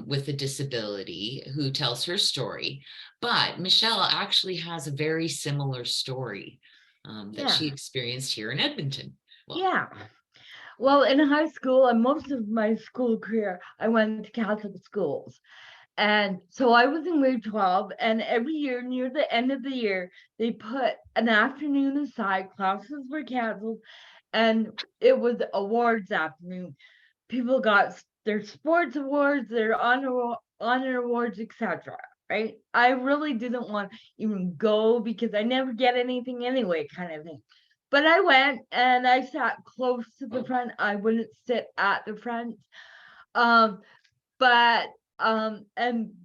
with a disability, who tells her story. But Michelle actually has a very similar story that she experienced here in Edmonton. Well, yeah. Well, in high school and most of my school career, I went to Catholic schools. And so I was in grade 12, and every year near the end of the year, they put an afternoon aside, classes were canceled, and it was awards afternoon. People got their sports awards, their honor awards, etc. Right? I really didn't want to even go because I never get anything anyway, kind of thing. But I went and I sat close to the front. I wouldn't sit at the front. And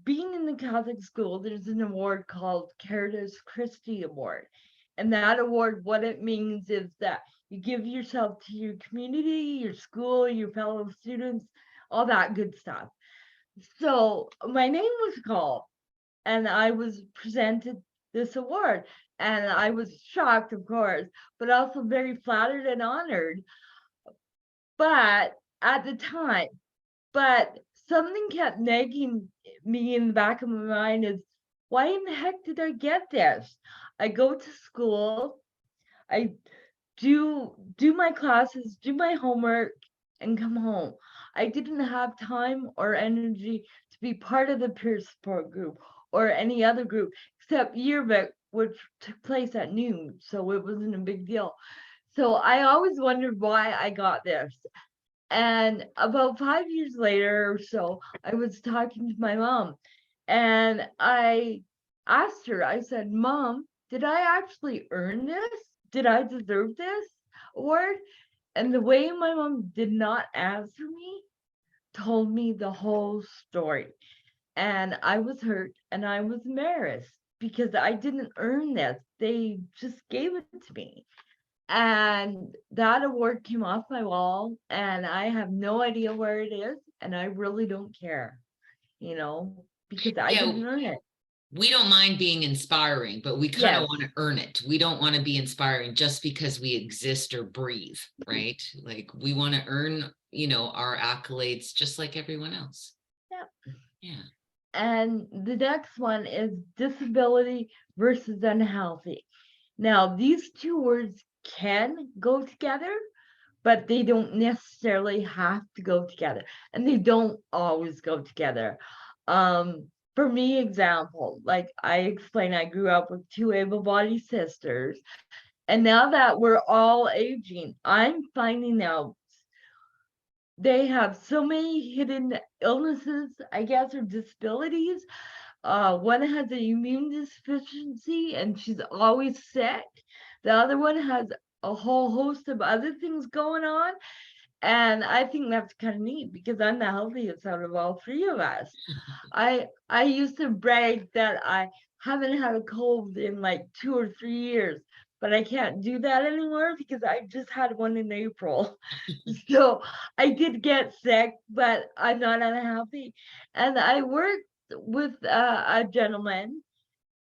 being in the Catholic school, there's an award called Caritas Christi Award. And that award, what it means is that you give yourself to your community, your school, your fellow students, all that good stuff. So my name was called and I was presented this award. And I was shocked, of course, but also very flattered and honored. But at the time, something kept nagging me in the back of my mind is, why in the heck did I get this? I go to school, I do my classes, do my homework, and come home. I didn't have time or energy to be part of the peer support group or any other group except yearbook, which took place at noon, so it wasn't a big deal. So I always wondered why I got this. And about 5 years later or so, I was talking to my mom and I asked her, I said, Mom, did I actually earn this? Did I deserve this award? And the way my mom did not answer me told me the whole story. And I was hurt and I was embarrassed because I didn't earn this. They just gave it to me. And that award came off my wall and I have no idea where it is. And I really don't care, because I didn't earn it. We don't mind being inspiring, but we kind of want to earn it. We don't want to be inspiring just because we exist or breathe, right? Like we want to earn, our accolades just like everyone else. Yeah. And the next one is disability versus unhealthy. Now, these two words can go together, but they don't necessarily have to go together, and they don't always go together. For me, example, like I explained, I grew up with two able-bodied sisters, and now that we're all aging, I'm finding out they have so many hidden illnesses, I guess, or disabilities. One has an immune deficiency and she's always sick. The other one has a whole host of other things going on. And I think that's kind of neat because I'm the healthiest out of all three of us. I used to brag that I haven't had a cold in like 2 or 3 years, but I can't do that anymore because I just had one in April. So I did get sick, but I'm not unhappy. And I worked with a gentleman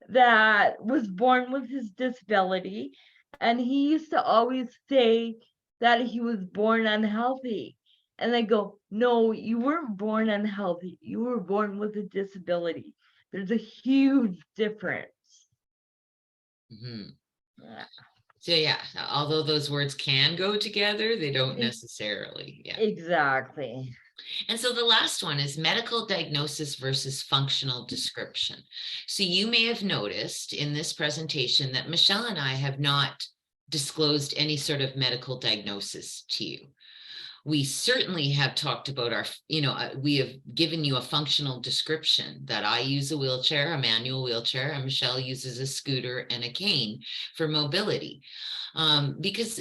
that was born with his disability, and he used to always say that he was born unhealthy. And I go, no, you weren't born unhealthy. You were born with a disability. There's a huge difference. Mhm. Yeah, So yeah, although those words can go together, they don't necessarily. Yeah. exactly. And so the last one is medical diagnosis versus functional description. So you may have noticed in this presentation that Michelle and I have not disclosed any sort of medical diagnosis to you. We certainly have talked about our, we have given you a functional description that I use a wheelchair, a manual wheelchair, and Michelle uses a scooter and a cane for mobility. Because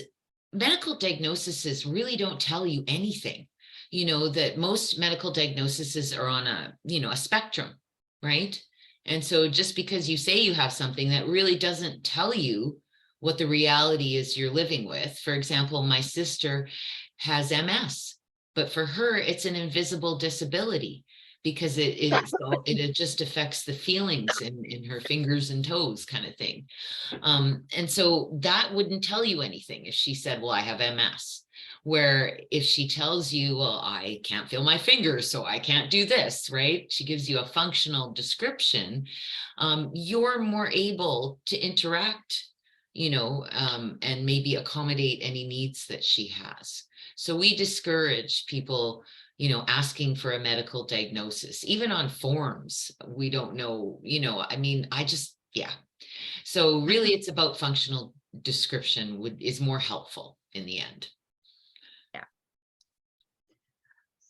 medical diagnoses really don't tell you anything. That most medical diagnoses are on a spectrum, right? And so just because you say you have something, that really doesn't tell you what the reality is you're living with. For example, my sister has MS, but for her, it's an invisible disability because it just affects the feelings in her fingers and toes kind of thing. And so that wouldn't tell you anything if she said, well, I have MS. Where if she tells you, well, I can't feel my fingers, so I can't do this, right? She gives you a functional description. You're more able to interact, and maybe accommodate any needs that she has. So we discourage people, asking for a medical diagnosis, even on forms. We don't know, yeah. So really it's about functional description is more helpful in the end.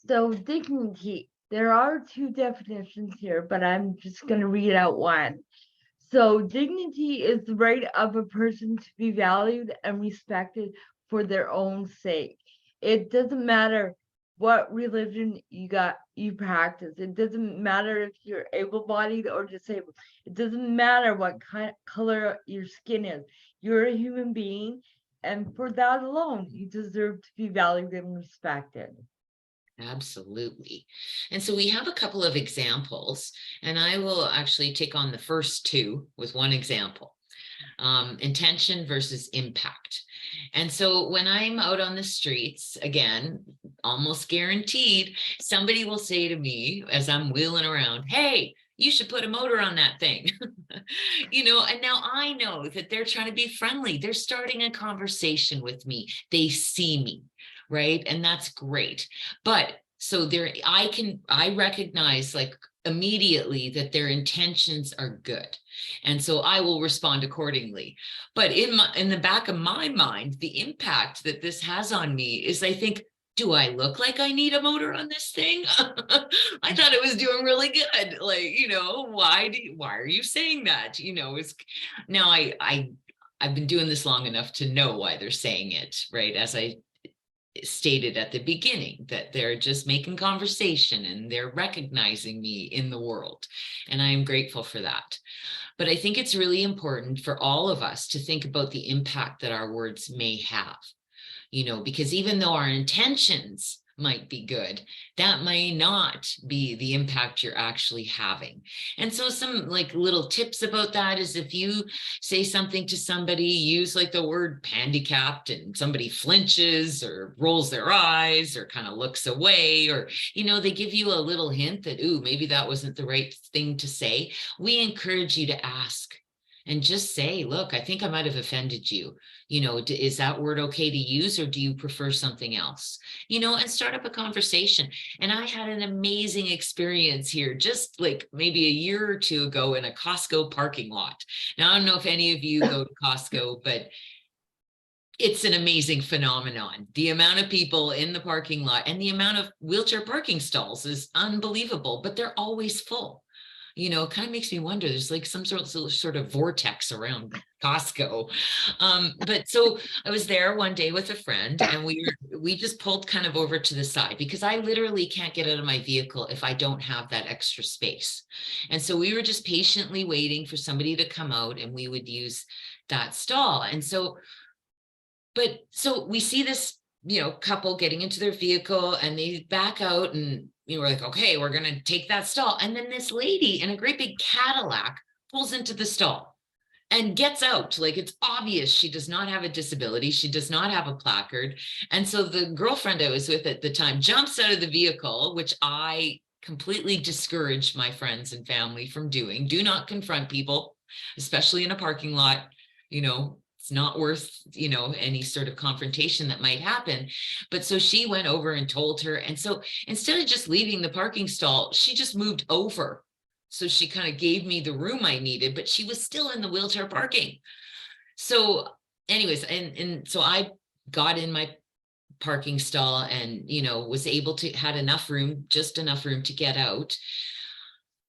So dignity, there are two definitions here, but I'm just going to read out one. So dignity is the right of a person to be valued and respected for their own sake. It doesn't matter what religion you practice. It doesn't matter if you're able-bodied or disabled. It doesn't matter what color your skin is. You're a human being, and for that alone, you deserve to be valued and respected. Absolutely. And so we have a couple of examples, and I will actually take on the first two with one example. Intention versus impact. And so when I'm out on the streets, again, almost guaranteed, somebody will say to me as I'm wheeling around, hey, you should put a motor on that thing. And now I know that they're trying to be friendly. They're starting a conversation with me. They see me, right? And that's great. But so I recognize like immediately that their intentions are good. And so I will respond accordingly. But in the back of my mind, the impact that this has on me is I think, do I look like I need a motor on this thing? I thought it was doing really good. Like, why are you saying that? Now I've been doing this long enough to know why they're saying it, right? As I stated at the beginning, that they're just making conversation and they're recognizing me in the world. And I am grateful for that. But I think it's really important for all of us to think about the impact that our words may have, because even though our intentions might be good, that may not be the impact you're actually having. And so some like little tips about that is if you say something to somebody, use like the word handicapped and somebody flinches or rolls their eyes or kind of looks away, or, they give you a little hint that, ooh, maybe that wasn't the right thing to say. We encourage you to ask and just say, look, I think I might have offended you. Is that word okay to use, or do you prefer something else? And start up a conversation. And I had an amazing experience here just like maybe a year or two ago in a Costco parking lot. Now, I don't know if any of you go to Costco, but it's an amazing phenomenon. The amount of people in the parking lot and the amount of wheelchair parking stalls is unbelievable, but they're always full. You know, it kind of makes me wonder, there's like some sort of vortex around Costco. But so I was there one day with a friend, and we just pulled kind of over to the side, because I literally can't get out of my vehicle if I don't have that extra space. And so we were just patiently waiting for somebody to come out, and we would use that stall. And so we see this, you know, couple getting into their vehicle, and they back out, and we were like, okay, we're going to take that stall. And then this lady in a great big Cadillac pulls into the stall and gets out. Like, it's obvious she does not have a disability. She does not have a placard. And so the girlfriend I was with at the time jumps out of the vehicle, which I completely discouraged my friends and family from doing. Do not confront people, especially in a parking lot. You know, it's not worth, you know, any sort of confrontation that might happen. But so she went over and told her. And so instead of just leaving the parking stall, she just moved over. So she kind of gave me the room I needed, but she was still in the wheelchair parking. So anyways, and so I got in my parking stall, and, you know, was able to, had enough room, just enough room to get out.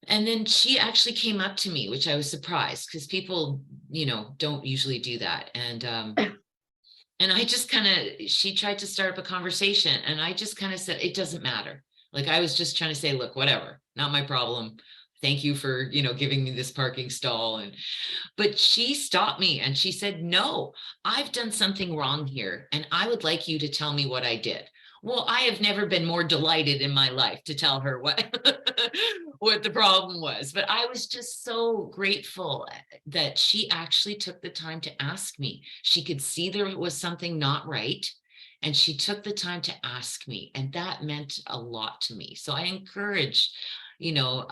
And then she actually came up to me, which I was surprised, because people, you know, don't usually do that. And I just kind of, she tried to start up a conversation, and I just kind of said, it doesn't matter. Like, I was just trying to say, look, whatever, not my problem. Thank you for, you know, giving me this parking stall. But she stopped me and she said, no, I've done something wrong here, and I would like you to tell me what I did. Well, I have never been more delighted in my life to tell her what the problem was. But I was just so grateful that she actually took the time to ask me. She could see there was something not right, and she took the time to ask me, and that meant a lot to me. So I encourage, you know,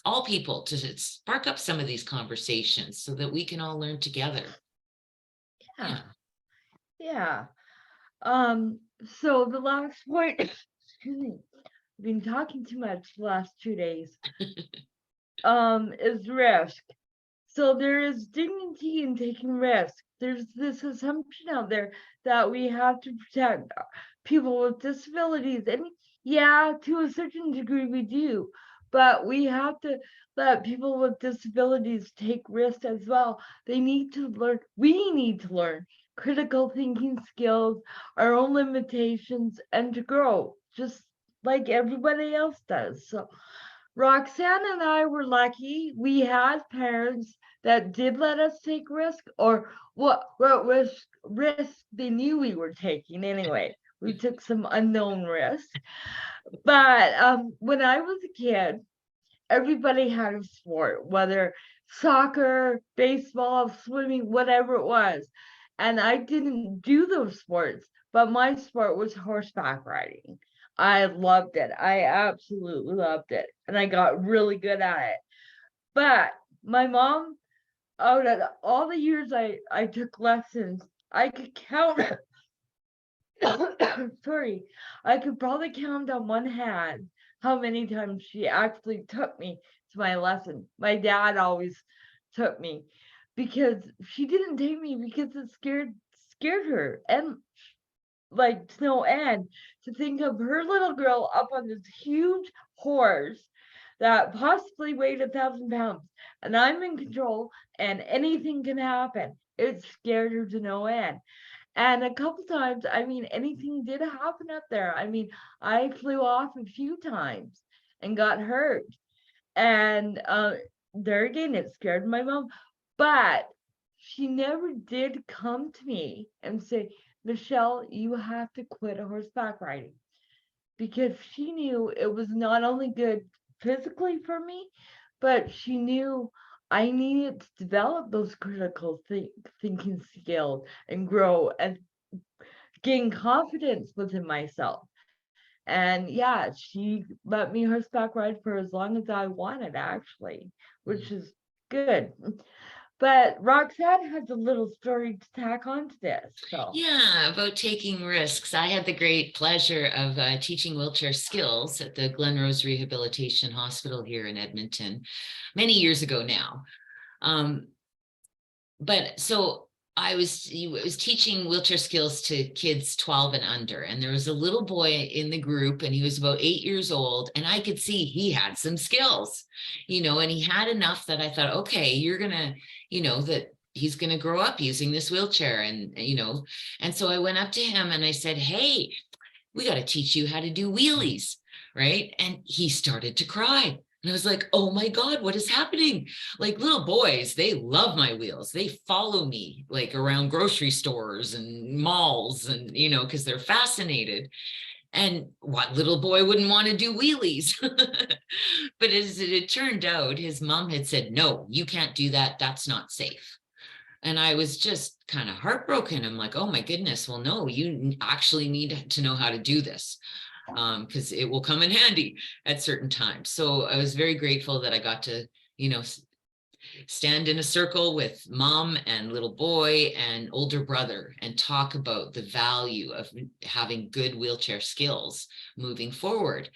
all people to spark up some of these conversations so that we can all learn together. Yeah. So the last point, excuse me, I've been talking too much the last 2 days, is risk. So there is dignity in taking risk. There's this assumption out there that we have to protect people with disabilities. And yeah, to a certain degree we do, but we have to let people with disabilities take risks as well. They need to learn, we need to learn critical thinking skills, our own limitations, and to grow just like everybody else does. So Roxanne and I were lucky. We had parents that did let us take risk, or what risk they knew we were taking anyway. We took some unknown risk. But when I was a kid, everybody had a sport, whether soccer, baseball, swimming, whatever it was. And I didn't do those sports, but my sport was horseback riding. I loved it. I absolutely loved it. And I got really good at it. But my mom, out of all the years I took lessons, I could count, sorry, I could probably count on one hand how many times she actually took me to my lesson. My dad always took me, because she didn't take me because it scared her, and like to no end, to think of her little girl up on this huge horse that possibly weighed 1,000 pounds, and I'm in control and anything can happen. It scared her to no end. And a couple times, I mean, anything did happen up there. I mean, I flew off a few times and got hurt. And there again, it scared my mom. But she never did come to me and say, Michelle, you have to quit horseback riding. Because she knew it was not only good physically for me, but she knew I needed to develop those critical thinking skills and grow and gain confidence within myself. And yeah, she let me horseback ride for as long as I wanted, actually, which is good. But Roxanne has a little story to tack onto this. So Yeah, about taking risks. I had the great pleasure of teaching wheelchair skills at the Glenrose Rehabilitation Hospital here in Edmonton many years ago now. But so I was teaching wheelchair skills to kids 12 and under, and there was a little boy in the group, and he was about 8 years old, and I could see he had some skills, and he had enough that I thought, okay, you're gonna, that he's gonna grow up using this wheelchair, and so I went up to him and I said, hey, we got to teach you how to do wheelies, right? And he started to cry. And I was like, oh my God, what is happening? Like, little boys, they love my wheels. They follow me like around grocery stores and malls and, because they're fascinated. And what little boy wouldn't want to do wheelies? But as it turned out, his mom had said, no, you can't do that. That's not safe. And I was just kind of heartbroken. I'm like, oh my goodness, well, no, you actually need to know how to do this, because it will come in handy at certain times. So I was very grateful that I got to, stand in a circle with mom and little boy and older brother and talk about the value of having good wheelchair skills moving forward.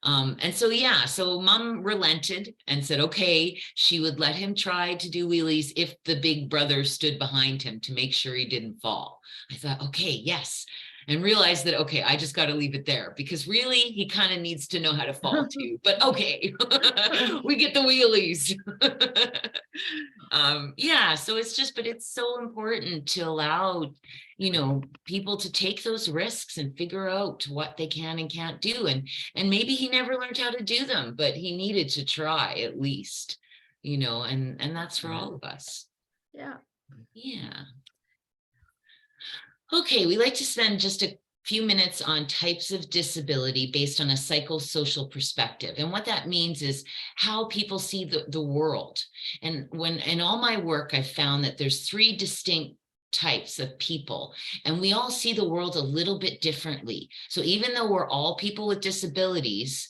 And so mom relented and said, okay, she would let him try to do wheelies if the big brother stood behind him to make sure he didn't fall. I thought, okay, yes. And realized that, okay, I just got to leave it there, because really he kind of needs to know how to fall too, but okay, we get the wheelies. So it's just, but it's so important to allow, people to take those risks and figure out what they can and can't do. And maybe he never learned how to do them, but he needed to try at least, and that's for all of us. Yeah. Yeah. Okay, we like to spend just a few minutes on types of disability based on a psychosocial perspective. And what that means is how people see the world. And when in all my work, I found that there's 3 distinct types of people, and we all see the world a little bit differently. So even though we're all people with disabilities,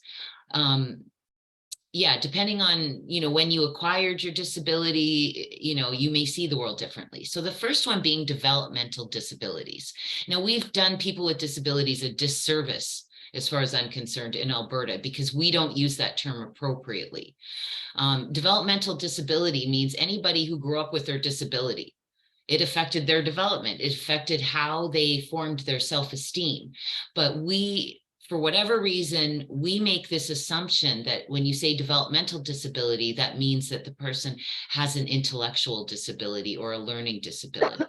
depending on, when you acquired your disability, you may see the world differently. So the first one being developmental disabilities. Now, we've done people with disabilities a disservice, as far as I'm concerned, in Alberta, because we don't use that term appropriately. Developmental disability means anybody who grew up with their disability. It affected their development. It affected how they formed their self-esteem. But for whatever reason, we make this assumption that when you say developmental disability, that means that the person has an intellectual disability or a learning disability,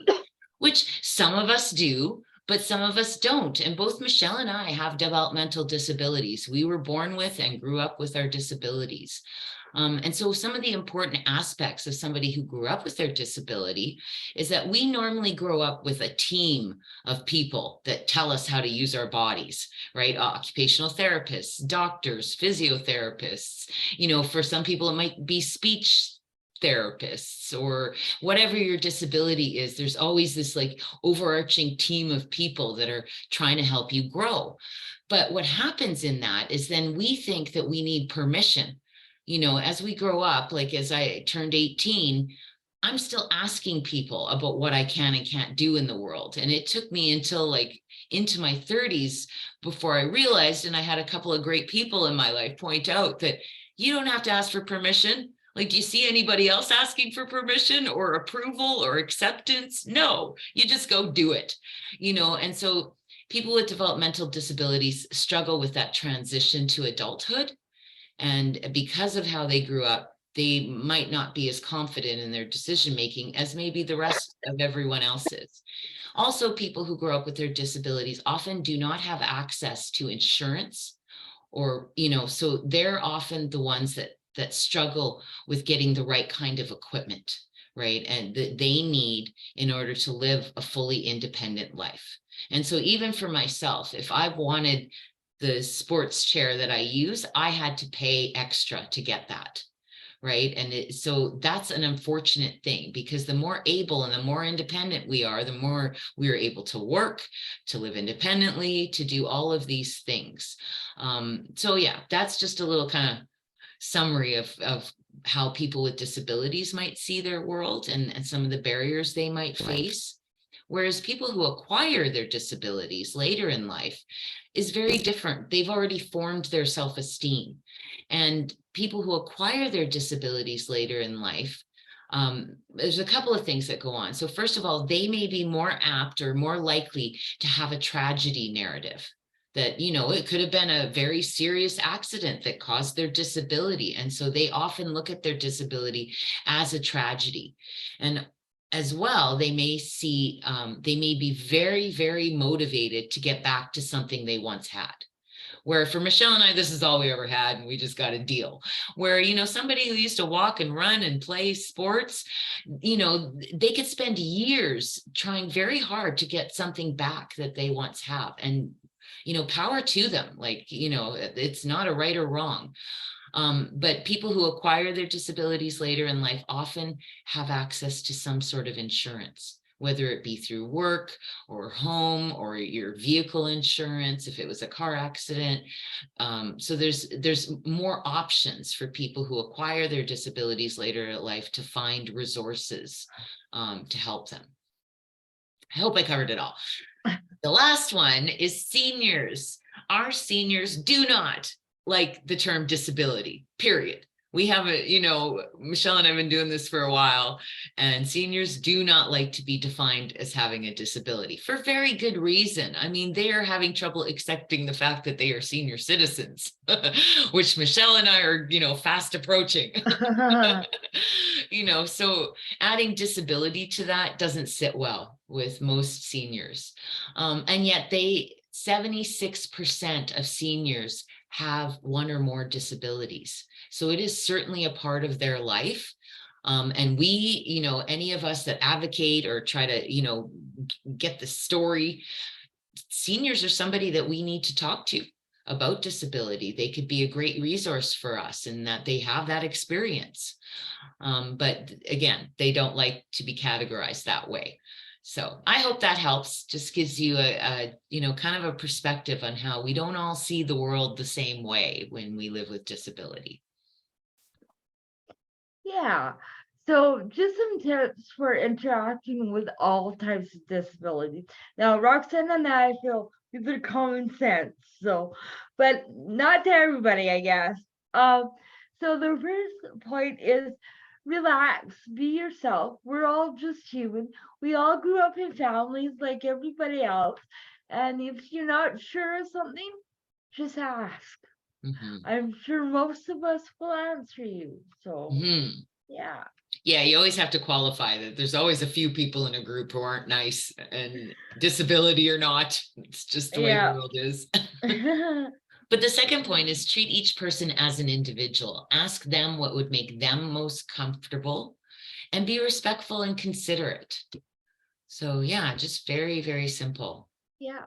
which some of us do, but some of us don't. And both Michelle and I have developmental disabilities. We were born with and grew up with our disabilities. And so some of the important aspects of somebody who grew up with their disability is that we normally grow up with a team of people that tell us how to use our bodies, right? Occupational therapists, doctors, physiotherapists, for some people, it might be speech therapists or whatever your disability is. There's always this like overarching team of people that are trying to help you grow. But what happens in that is then we think that we need permission. As we grow up, like as I turned 18, I'm still asking people about what I can and can't do in the world. And it took me until like into my 30s before I realized, and I had a couple of great people in my life point out that you don't have to ask for permission. Like, do you see anybody else asking for permission or approval or acceptance? No, you just go do it, and so people with developmental disabilities struggle with that transition to adulthood. And because of how they grew up, they might not be as confident in their decision-making as maybe the rest of everyone else is. Also, people who grow up with their disabilities often do not have access to insurance or, so they're often the ones that struggle with getting the right kind of equipment, right? And that they need in order to live a fully independent life. And so even for myself, if I wanted the sports chair that I use, I had to pay extra to get that, right? And so that's an unfortunate thing, because the more able and the more independent we are, the more we are able to work, to live independently, to do all of these things. That's just a little kind of summary of how people with disabilities might see their world and some of the barriers they might face. Whereas people who acquire their disabilities later in life is very different. They've already formed their self-esteem. And people who acquire their disabilities later in life There's a couple of things that go on. So first of all, they may be more apt or more likely to have a tragedy narrative. That, you know, it could have been a very serious accident that caused their disability. And so they often look at their disability as a tragedy. And as well, they may see, they may be very, very motivated to get back to something they once had. Where for Michelle and I, this is all we ever had, and we just got to deal. Where, you know, somebody who used to walk and run and play sports, you know, they could spend years trying very hard to get something back that they once have. And, you know, power to them. Like, you know, it's not a right or wrong. But people who acquire their disabilities later in life often have access to some sort of insurance, whether it be through work or home or your vehicle insurance, if it was a car accident. So there's more options for people who acquire their disabilities later in life to find resources to help them. I hope I covered it all. The last one is seniors. Our seniors do not like the term disability, period. We have a, you know, Michelle and I have been doing this for a while, and seniors do not like to be defined as having a disability for very good reason. I mean, they are having trouble accepting the fact that they are senior citizens, which Michelle and I are, you know, fast approaching. You know, so adding disability to that doesn't sit well with most seniors. And yet 76% of seniors have one or more disabilities. So it is certainly a part of their life. And we, you know, any of us that advocate or try to, you know, get the story, seniors are somebody that we need to talk to about disability. They could be a great resource for us in that they have that experience. But again, they don't like to be categorized that way. So I hope that helps, just gives you a you know, kind of a perspective on how we don't all see the world the same way when we live with disability. Yeah. So just some tips for interacting with all types of disabilities. Now, Roxanne and I feel these are common sense, so, but not to everybody, I guess. So the first point is relax, be yourself. We're all just human. We all grew up in families like everybody else. And if you're not sure of something, just ask. Mm-hmm. I'm sure most of us will answer you. So, Mm-hmm. yeah. Yeah, you always have to qualify that there's always a few people in a group who aren't nice, and disability or not, it's just the way the world is. But the second point is treat each person as an individual. Ask them what would make them most comfortable and be respectful and considerate. So yeah, just very, very simple. Yeah.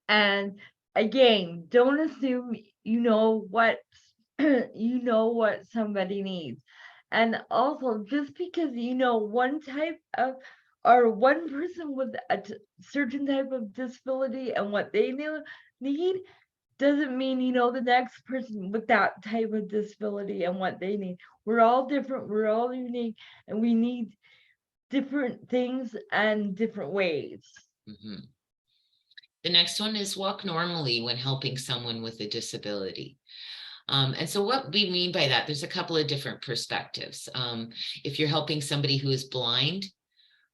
And again, don't assume you know what you know what somebody needs. And also, just because you know one type of or one person with a certain type of disability and what they need doesn't mean you know the next person with that type of disability and what they need. We're all different, we're all unique, and we need different things and different ways. Mm-hmm. The next one is walk normally when helping someone with a disability. And so what we mean by that, there's a couple of different perspectives. If you're helping somebody who is blind,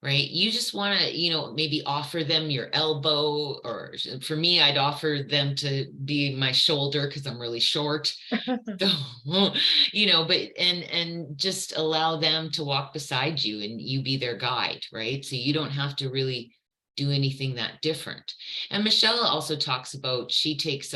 right, you just want to, you know, maybe offer them your elbow, or for me, I'd offer them to be my shoulder because I'm really short. So, you know, but and just allow them to walk beside you and you be their guide, right? So you don't have to really do anything that different. And Michelle also talks about, she takes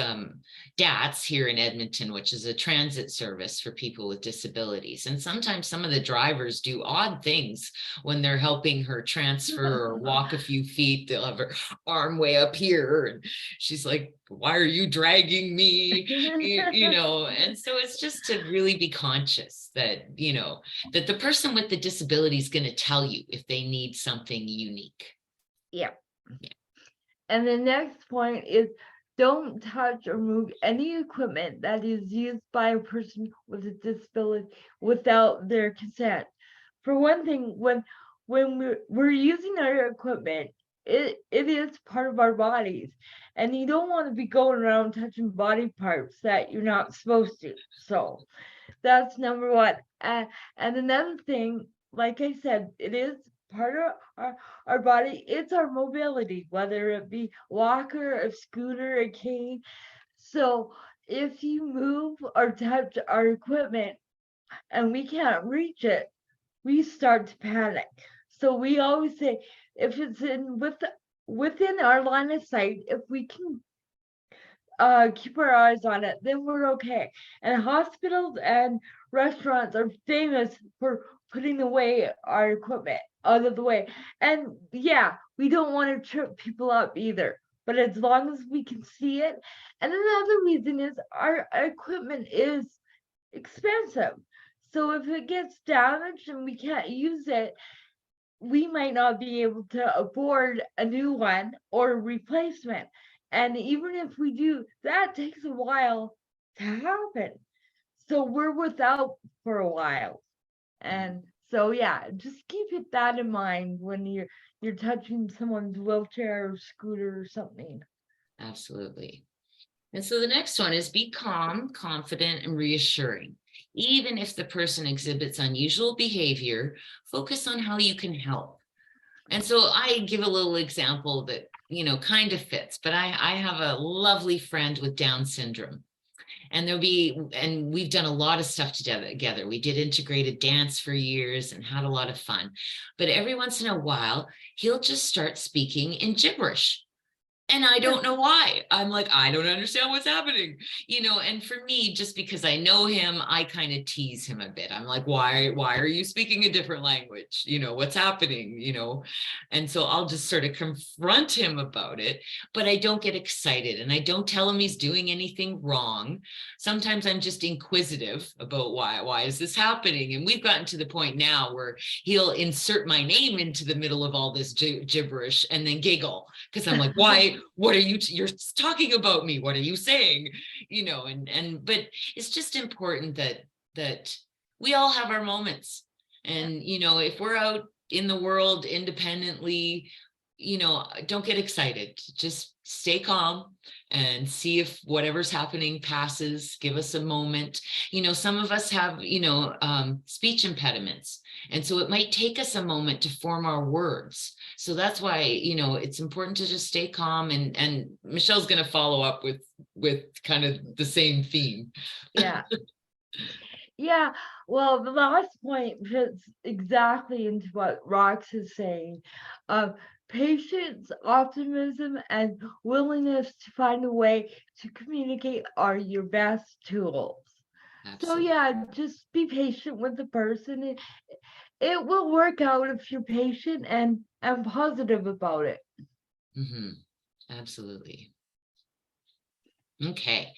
DATS here in Edmonton, which is a transit service for people with disabilities. And sometimes some of the drivers do odd things when they're helping her transfer or walk a few feet. They'll have her arm way up here. And she's like, why are you dragging me? You know, and so it's just to really be conscious that, you know, that the person with the disability is going to tell you if they need something unique. Yeah. And the next point is don't touch or move any equipment that is used by a person with a disability without their consent. For one thing, when we're using our equipment, it is part of our bodies, and you don't want to be going around touching body parts that you're not supposed to. So that's number one. And another thing, like I said, it is part of our body. It's our mobility, whether it be walker, a scooter, a cane. So if you move or touch our equipment and we can't reach it, we start to panic. So we always say, if it's within our line of sight, if we can keep our eyes on it, then we're okay. And hospitals and restaurants are famous for putting away our equipment out of the way. And yeah, we don't want to trip people up either. But as long as we can see it. And another reason is our equipment is expensive. So if it gets damaged and we can't use it, we might not be able to afford a new one or a replacement. And even if we do, that takes a while to happen. So we're without for a while. And so yeah, just keep that in mind when you're touching someone's wheelchair or scooter or something. Absolutely. And so the next one is be calm, confident, and reassuring. Even if the person exhibits unusual behavior, focus on how you can help. And so I give a little example that, kind of fits, but I have a lovely friend with Down syndrome. And we've done a lot of stuff together. We did integrated dance for years and had a lot of fun. But every once in a while, he'll just start speaking in gibberish. And I don't know why. I'm like, I don't understand what's happening, and for me, just because I know him, I kind of tease him a bit. I'm like, why are you speaking a different language? What's happening, and so I'll just sort of confront him about it, but I don't get excited and I don't tell him he's doing anything wrong. Sometimes I'm just inquisitive about why is this happening? And we've gotten to the point now where he'll insert my name into the middle of all this gibberish and then giggle because I'm like, why? What are you're talking about me? What are you saying? But it's just important that we all have our moments. And, if we're out in the world independently, don't get excited. Just stay calm and see if whatever's happening passes. Give us a moment. Some of us have, speech impediments. And so it might take us a moment to form our words. So that's why, it's important to just stay calm. And Michelle's going to follow up with kind of the same theme. Yeah. Yeah. Well, the last point fits exactly into what Rox is saying. Patience, optimism, and willingness to find a way to communicate are your best tools. Absolutely. So yeah, just be patient with the person. It will work out if you're patient and positive about it. Mm-hmm. Absolutely. Okay.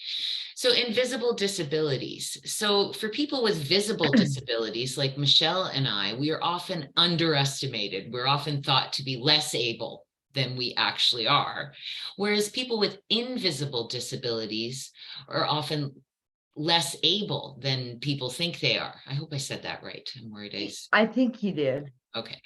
So invisible disabilities. So for people with visible disabilities like Michelle and I, we are often underestimated. We're often thought to be less able than we actually are. Whereas people with invisible disabilities are often less able than people think they are. I hope I said that right. I'm worried I think you did. Okay.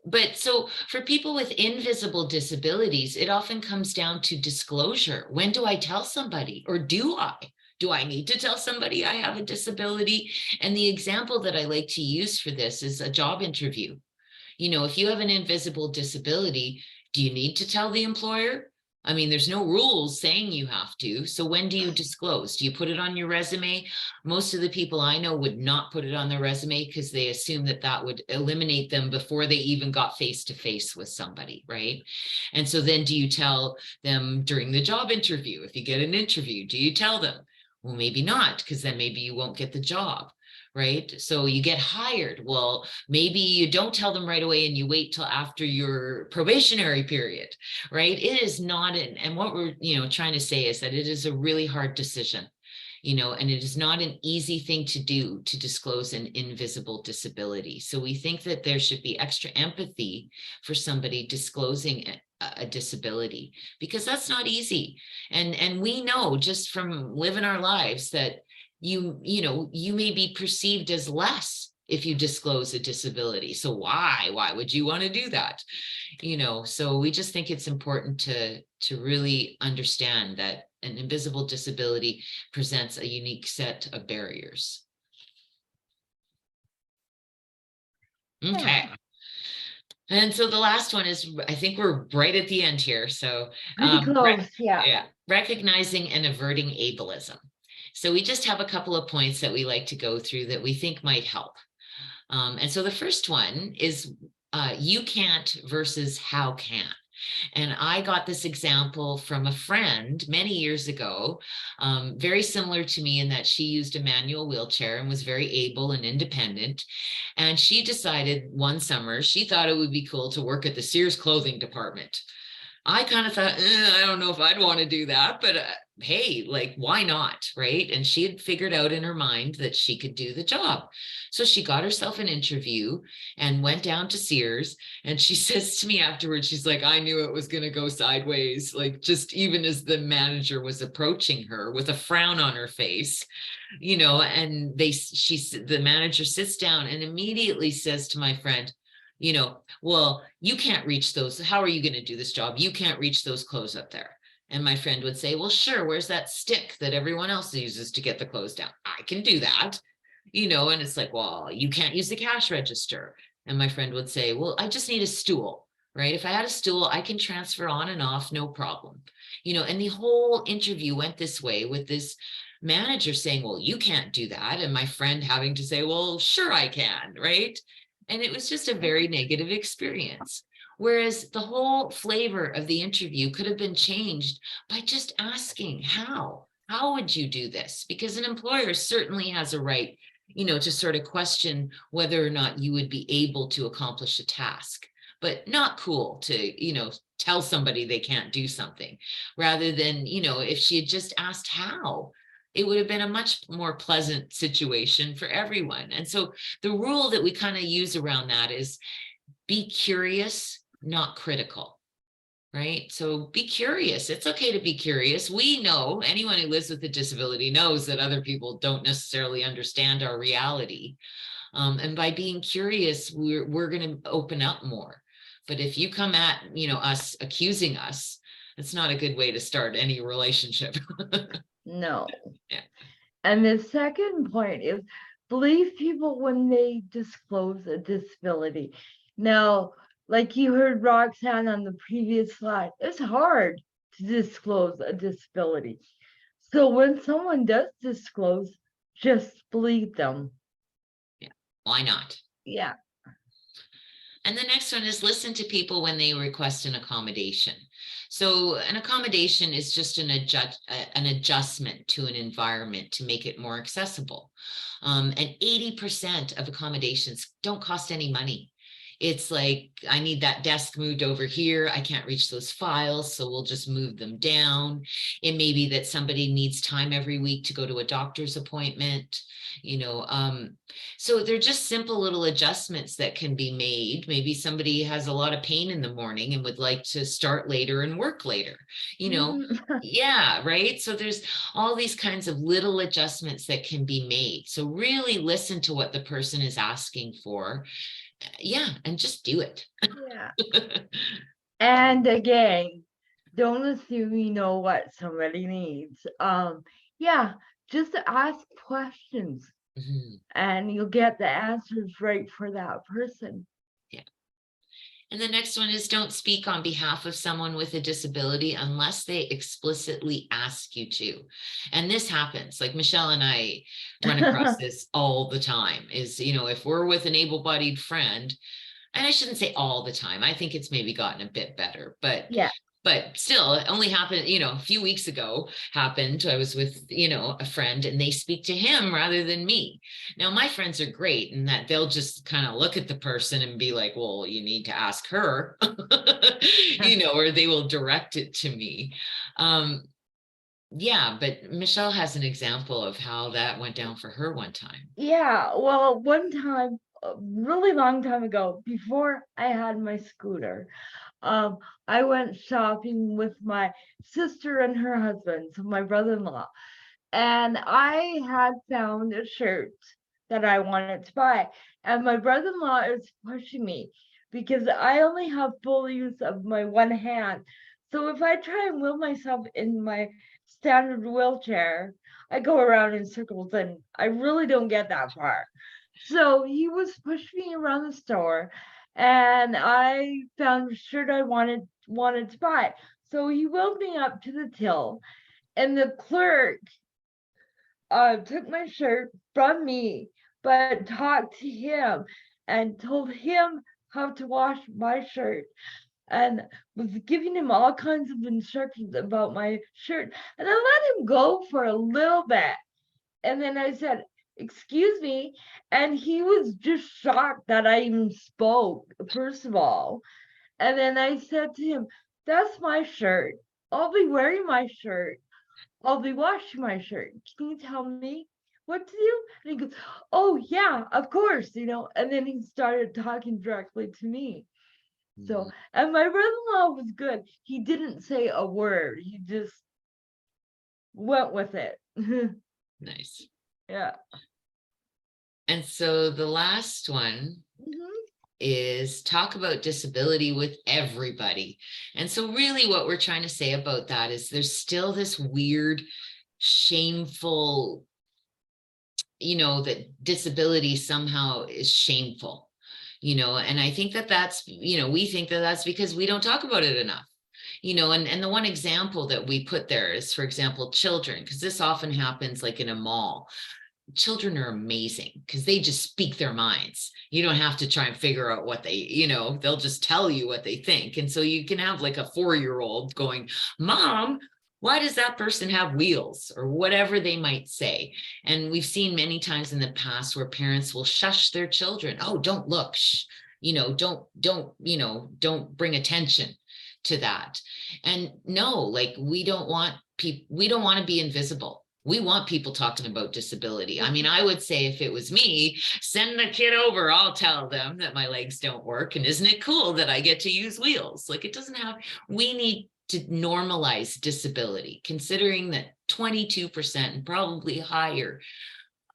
But so for people with invisible disabilities, it often comes down to disclosure. When do I tell somebody, or do I need to tell somebody I have a disability? And the example that I like to use for this is a job interview. If you have an invisible disability, do you need to tell the employer? I mean, there's no rules saying you have to. So when do you disclose? Do you put it on your resume? Most of the people I know would not put it on their resume because they assume that would eliminate them before they even got face to face with somebody, right? And so then do you tell them during the job interview? If you get an interview, do you tell them? Well, maybe not, because then maybe you won't get the job. Right? So you get hired. Well, maybe you don't tell them right away and you wait till after your probationary period, right? It is not and what we're, trying to say is that it is a really hard decision, and it is not an easy thing to do to disclose an invisible disability. So we think that there should be extra empathy for somebody disclosing a disability, because that's not easy. And we know just from living our lives that you may be perceived as less if you disclose a disability. So why would you want to do that? So we just think it's important to really understand that an invisible disability presents a unique set of barriers. Okay. And so the last one is, I think we're right at the end here. So Pretty close, yeah. yeah, recognizing and averting ableism. So we just have a couple of points that we like to go through that we think might help. And so the first one is you can't versus how can. And I got this example from a friend many years ago, very similar to me in that she used a manual wheelchair and was very able and independent. And she decided one summer, she thought it would be cool to work at the Sears clothing department. I kind of thought, I don't know if I'd want to do that, but hey, like, why not? Right. And she had figured out in her mind that she could do the job. So she got herself an interview and went down to Sears. And she says to me afterwards, she's like, I knew it was going to go sideways. Like, just even as the manager was approaching her with a frown on her face, you know, and the manager sits down and immediately says to my friend, you know, well, you can't reach those. How are you going to do this job? You can't reach those clothes up there. And my friend would say, well, sure, where's that stick that everyone else uses to get the clothes down? I can do that, you know, and it's like, well, you can't use the cash register. And my friend would say, well, I just need a stool, right? If I had a stool, I can transfer on and off, no problem. You know, and the whole interview went this way with this manager saying, well, you can't do that. And my friend having to say, well, sure, I can, right? And it was just a very negative experience. Whereas the whole flavor of the interview could have been changed by just asking how would you do this? Because an employer certainly has a right, you know, to sort of question whether or not you would be able to accomplish a task, but not cool to, you know, tell somebody they can't do something, rather than, you know, if she had just asked how, it would have been a much more pleasant situation for everyone. And so the rule that we kind of use around that is be curious, not critical, right? So be curious. It's okay to be curious. We know, anyone who lives with a disability knows that other people don't necessarily understand our reality. And by being curious, we're going to open up more. But if you come at, you know, us accusing us, it's not a good way to start any relationship. No. Yeah. And the second point is believe people when they disclose a disability. Now, like you heard Roxanne on the previous slide, it's hard to disclose a disability. So when someone does disclose, just believe them. Yeah. Why not? Yeah. And the next one is listen to people when they request an accommodation. So an accommodation is just an adjustment to an environment to make it more accessible. And 80% of accommodations don't cost any money. It's like, I need that desk moved over here. I can't reach those files, so we'll just move them down. It may be that somebody needs time every week to go to a doctor's appointment, you know. So they're just simple little adjustments that can be made. Maybe somebody has a lot of pain in the morning and would like to start later and work later, you know. Yeah, right. So there's all these kinds of little adjustments that can be made. So really listen to what the person is asking for. Yeah, and just do it. Yeah. And again, don't assume you know what somebody needs. Yeah, just ask questions. And you'll get the answers right for that person. Yeah. And the next one is don't speak on behalf of someone with a disability unless they explicitly ask you to. And this happens, like Michelle and I run across this all the time, is, you know, if we're with an able-bodied friend, and I shouldn't say all the time, I think it's maybe gotten a bit better, but yeah. But still, it only happened, you know, a few weeks ago happened. I was with, you know, a friend and they speak to him rather than me. Now, my friends are great in that they'll just kind of look at the person and be like, well, you need to ask her, you know, or they will direct it to me. Yeah, but Michelle has an example of how that went down for her one time. Yeah, well, one time, a really long time ago, before I had my scooter, I went shopping with my sister and her husband, so my brother-in-law, and I had found a shirt that I wanted to buy, and my brother-in-law is pushing me because I only have full use of my one hand. So if I try and wheel myself in my standard wheelchair, I go around in circles and I really don't get that far. So he was pushing me around the store, and I found a shirt I wanted to buy. So he wheeled me up to the till, and the clerk took my shirt from me, but talked to him and told him how to wash my shirt, and was giving him all kinds of instructions about my shirt. And I let him go for a little bit. And then I said, "Excuse me." And he was just shocked that I even spoke, first of all. And then I said to him, "That's my shirt. I'll be wearing my shirt. I'll be washing my shirt. Can you tell me what to do?" And he goes, "Oh, yeah, of course, you know." And then he started talking directly to me. So, and my brother-in-law was good. He didn't say a word. He just went with it. Nice. Yeah. And so the last one is talk about disability with everybody. And so really what we're trying to say about that is there's still this weird, shameful, you know, that disability somehow is shameful, you know, and I think that that's, you know, we think that that's because we don't talk about it enough. You know, and the one example that we put there is, for example, children, because this often happens like in a mall. Children are amazing because they just speak their minds. You don't have to try and figure out what they, you know, they'll just tell you what they think. And so you can have like a 4-year-old going, "Mom, why does that person have wheels?" or whatever they might say. And we've seen many times in the past where parents will shush their children. "Oh, don't look, shh. You know, don't bring attention to that." And no, like we don't want to be invisible. We want people talking about disability. I mean, I would say if it was me, send the kid over, I'll tell them that my legs don't work. And isn't it cool that I get to use wheels? Like it doesn't have, we need to normalize disability, considering that 22% and probably higher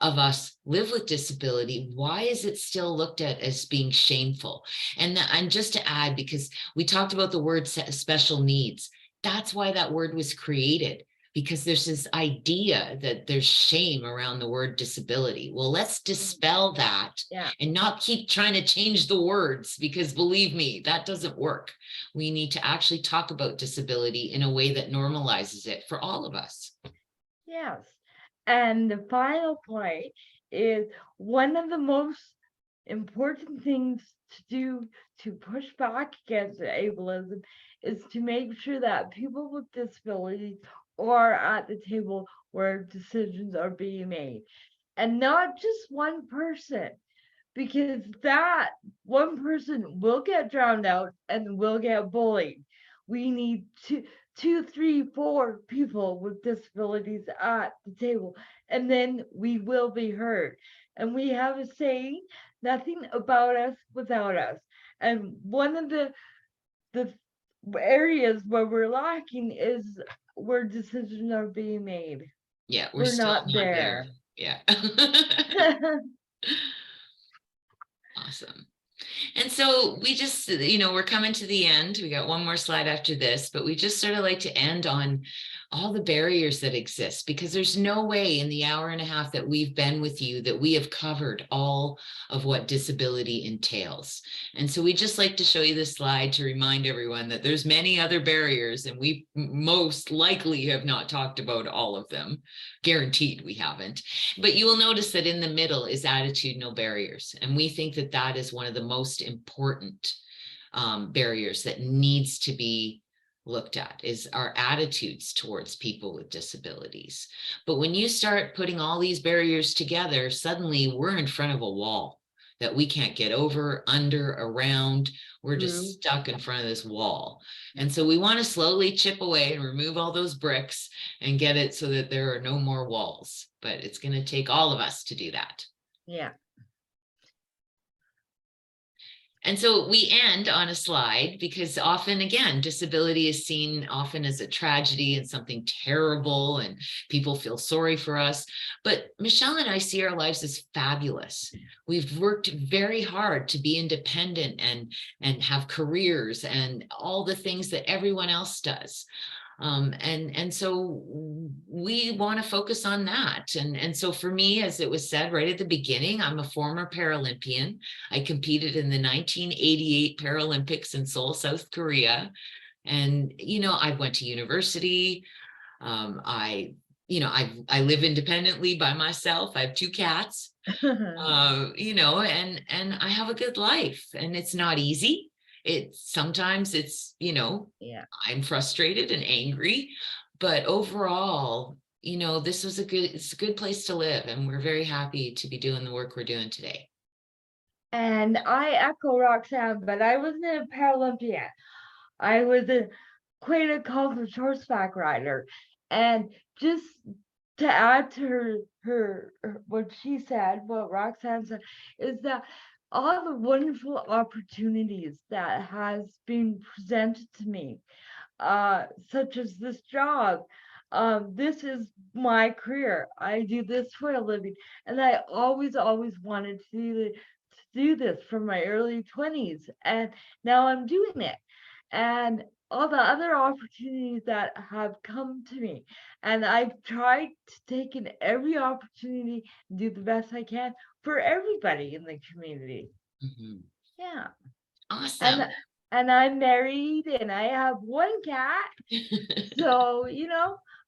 of us live with disability. Why is it still looked at as being shameful? And just to add, because we talked about the word special needs, that's why that word was created, because there's this idea that there's shame around the word disability. Well, let's dispel that and not keep trying to change the words, because believe me, that doesn't work. We need to actually talk about disability in a way that normalizes it for all of us. Yes. And the final point is one of the most important things to do to push back against ableism is to make sure that people with disabilities are at the table where decisions are being made, and not just one person, because that one person will get drowned out and will get bullied. We need two, 3, 4 people with disabilities at the table, and then we will be heard. And we have a saying, "Nothing about us without us." And one of the areas where we're lacking is where decisions are being made. Yeah, we're still not there. Yeah. Awesome. And so we just, you know, we're coming to the end. We got one more slide after this, but we just sort of like to end on all the barriers that exist, because there's no way in the hour and a half that we've been with you that we have covered all of what disability entails. And so we just like to show you this slide to remind everyone that there's many other barriers, and we most likely have not talked about all of them. Guaranteed we haven't. But you will notice that in the middle is attitudinal barriers. And we think that that is one of the most important barriers that needs to be looked at, is our attitudes towards people with disabilities. But when you start putting all these barriers together, suddenly we're in front of a wall that we can't get over, under, around. We're just stuck in front of this wall. And so we want to slowly chip away and remove all those bricks and get it so that there are no more walls. But it's going to take all of us to do that. Yeah. And so we end on a slide, because often, again, disability is seen often as a tragedy and something terrible, and people feel sorry for us. But Michelle and I see our lives as fabulous. We've worked very hard to be independent and have careers and all the things that everyone else does. And so we want to focus on that. And so for me, as it was said right at the beginning, I'm a former Paralympian. I competed in the 1988 Paralympics in Seoul, South Korea. And, I went to university. I live independently by myself. I have 2 cats, and I have a good life, and it's not easy. Sometimes it's, Yeah. I'm frustrated and angry, but overall, it's a good place to live, and we're very happy to be doing the work we're doing today. And I echo Roxanne, but I wasn't a Paralympian. I was quite a accomplished horseback rider. And just to add to her what she said, what Roxanne said, is that all the wonderful opportunities that has been presented to me, such as this job. This is my career. I do this for a living, and I always wanted to do this from my early 20s, and now I'm doing it. And all the other opportunities that have come to me, and I've tried to take in every opportunity and do the best I can for everybody in the community. Mhm. Yeah. Awesome. And I'm married and I have 1 cat. So,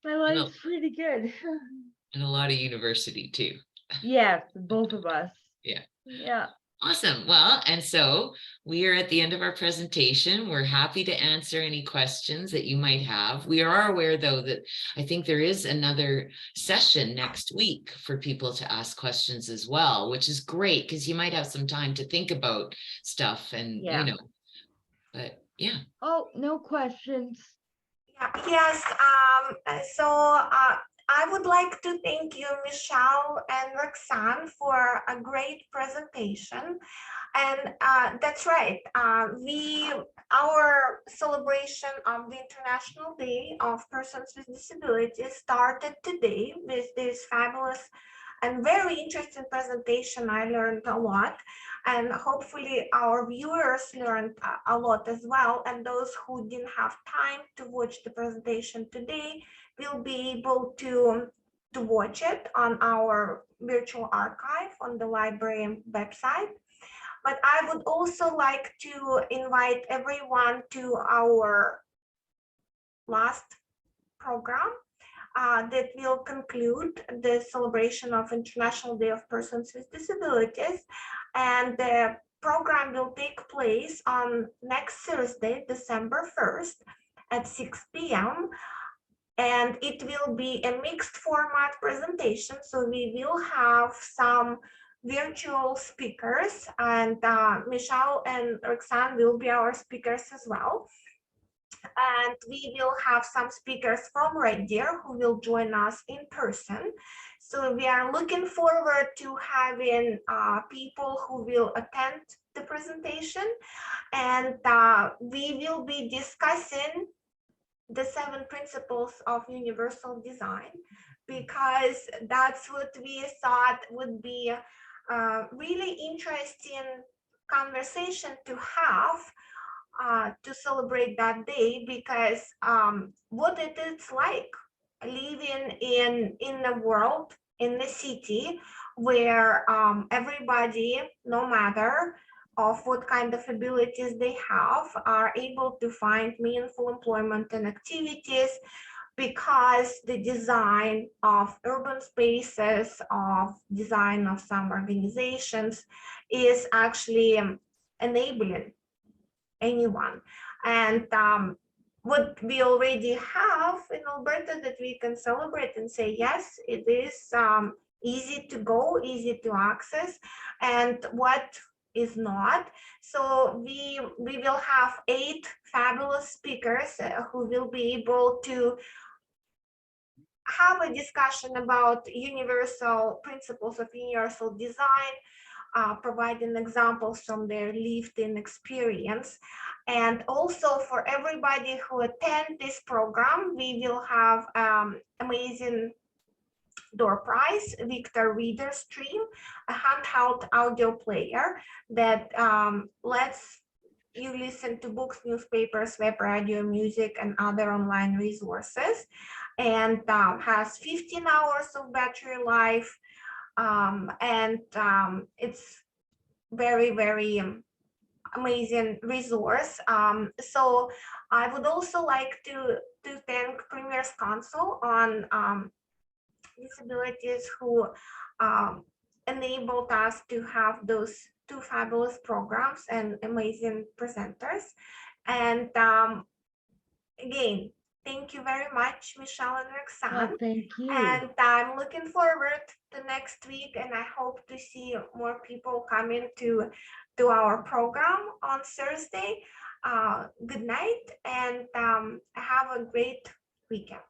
my life's pretty good. And a lot of university too. Yes, both of us. Yeah. Yeah. Awesome. Well, and so we are at the end of our presentation. We're happy to answer any questions that you might have. We are aware, though, that I think there is another session next week for people to ask questions as well, which is great because you might have some time to think about stuff and, Yeah. But yeah. Oh, no questions. Yes, I would like to thank you, Michelle and Roxanne, for a great presentation. And that's right. Our celebration of the International Day of Persons with Disabilities started today with this fabulous and very interesting presentation. I learned a lot, and hopefully our viewers learned a lot as well. And those who didn't have time to watch the presentation today will be able to watch it on our virtual archive on the library website. But I would also like to invite everyone to our last program that will conclude the celebration of International Day of Persons with Disabilities. And the program will take place on next Thursday, December 1st at 6 p.m. And it will be a mixed format presentation. So we will have some virtual speakers, and Michelle and Roxanne will be our speakers as well. And we will have some speakers from Red Deer who will join us in person. So we are looking forward to having people who will attend the presentation, and we will be discussing the 7 principles of universal design, because that's what we thought would be a really interesting conversation to have to celebrate that day, because what it is like living in a world, in the city, where everybody, no matter of what kind of abilities they have, are able to find meaningful employment and activities, because the design of urban spaces, of design of some organizations is actually enabling anyone. And what we already have in Alberta that we can celebrate and say, yes, it is easy to go, easy to access, and what is not. So we will have 8 fabulous speakers who will be able to have a discussion about universal principles of universal design, providing examples from their lived-in experience. And also for everybody who attend this program, we will have amazing door prize, Victor Reader Stream, a handheld audio player that lets you listen to books, newspapers, web radio, music, and other online resources, and has 15 hours of battery life. It's very, very amazing resource. So I would also like to thank Premier's Council on Disabilities who enabled us to have those two fabulous programs and amazing presenters. And again, thank you very much, Michelle and Roxanne. Well, thank you. And I'm looking forward to next week, and I hope to see more people coming to our program on Thursday. Good night, and have a great weekend.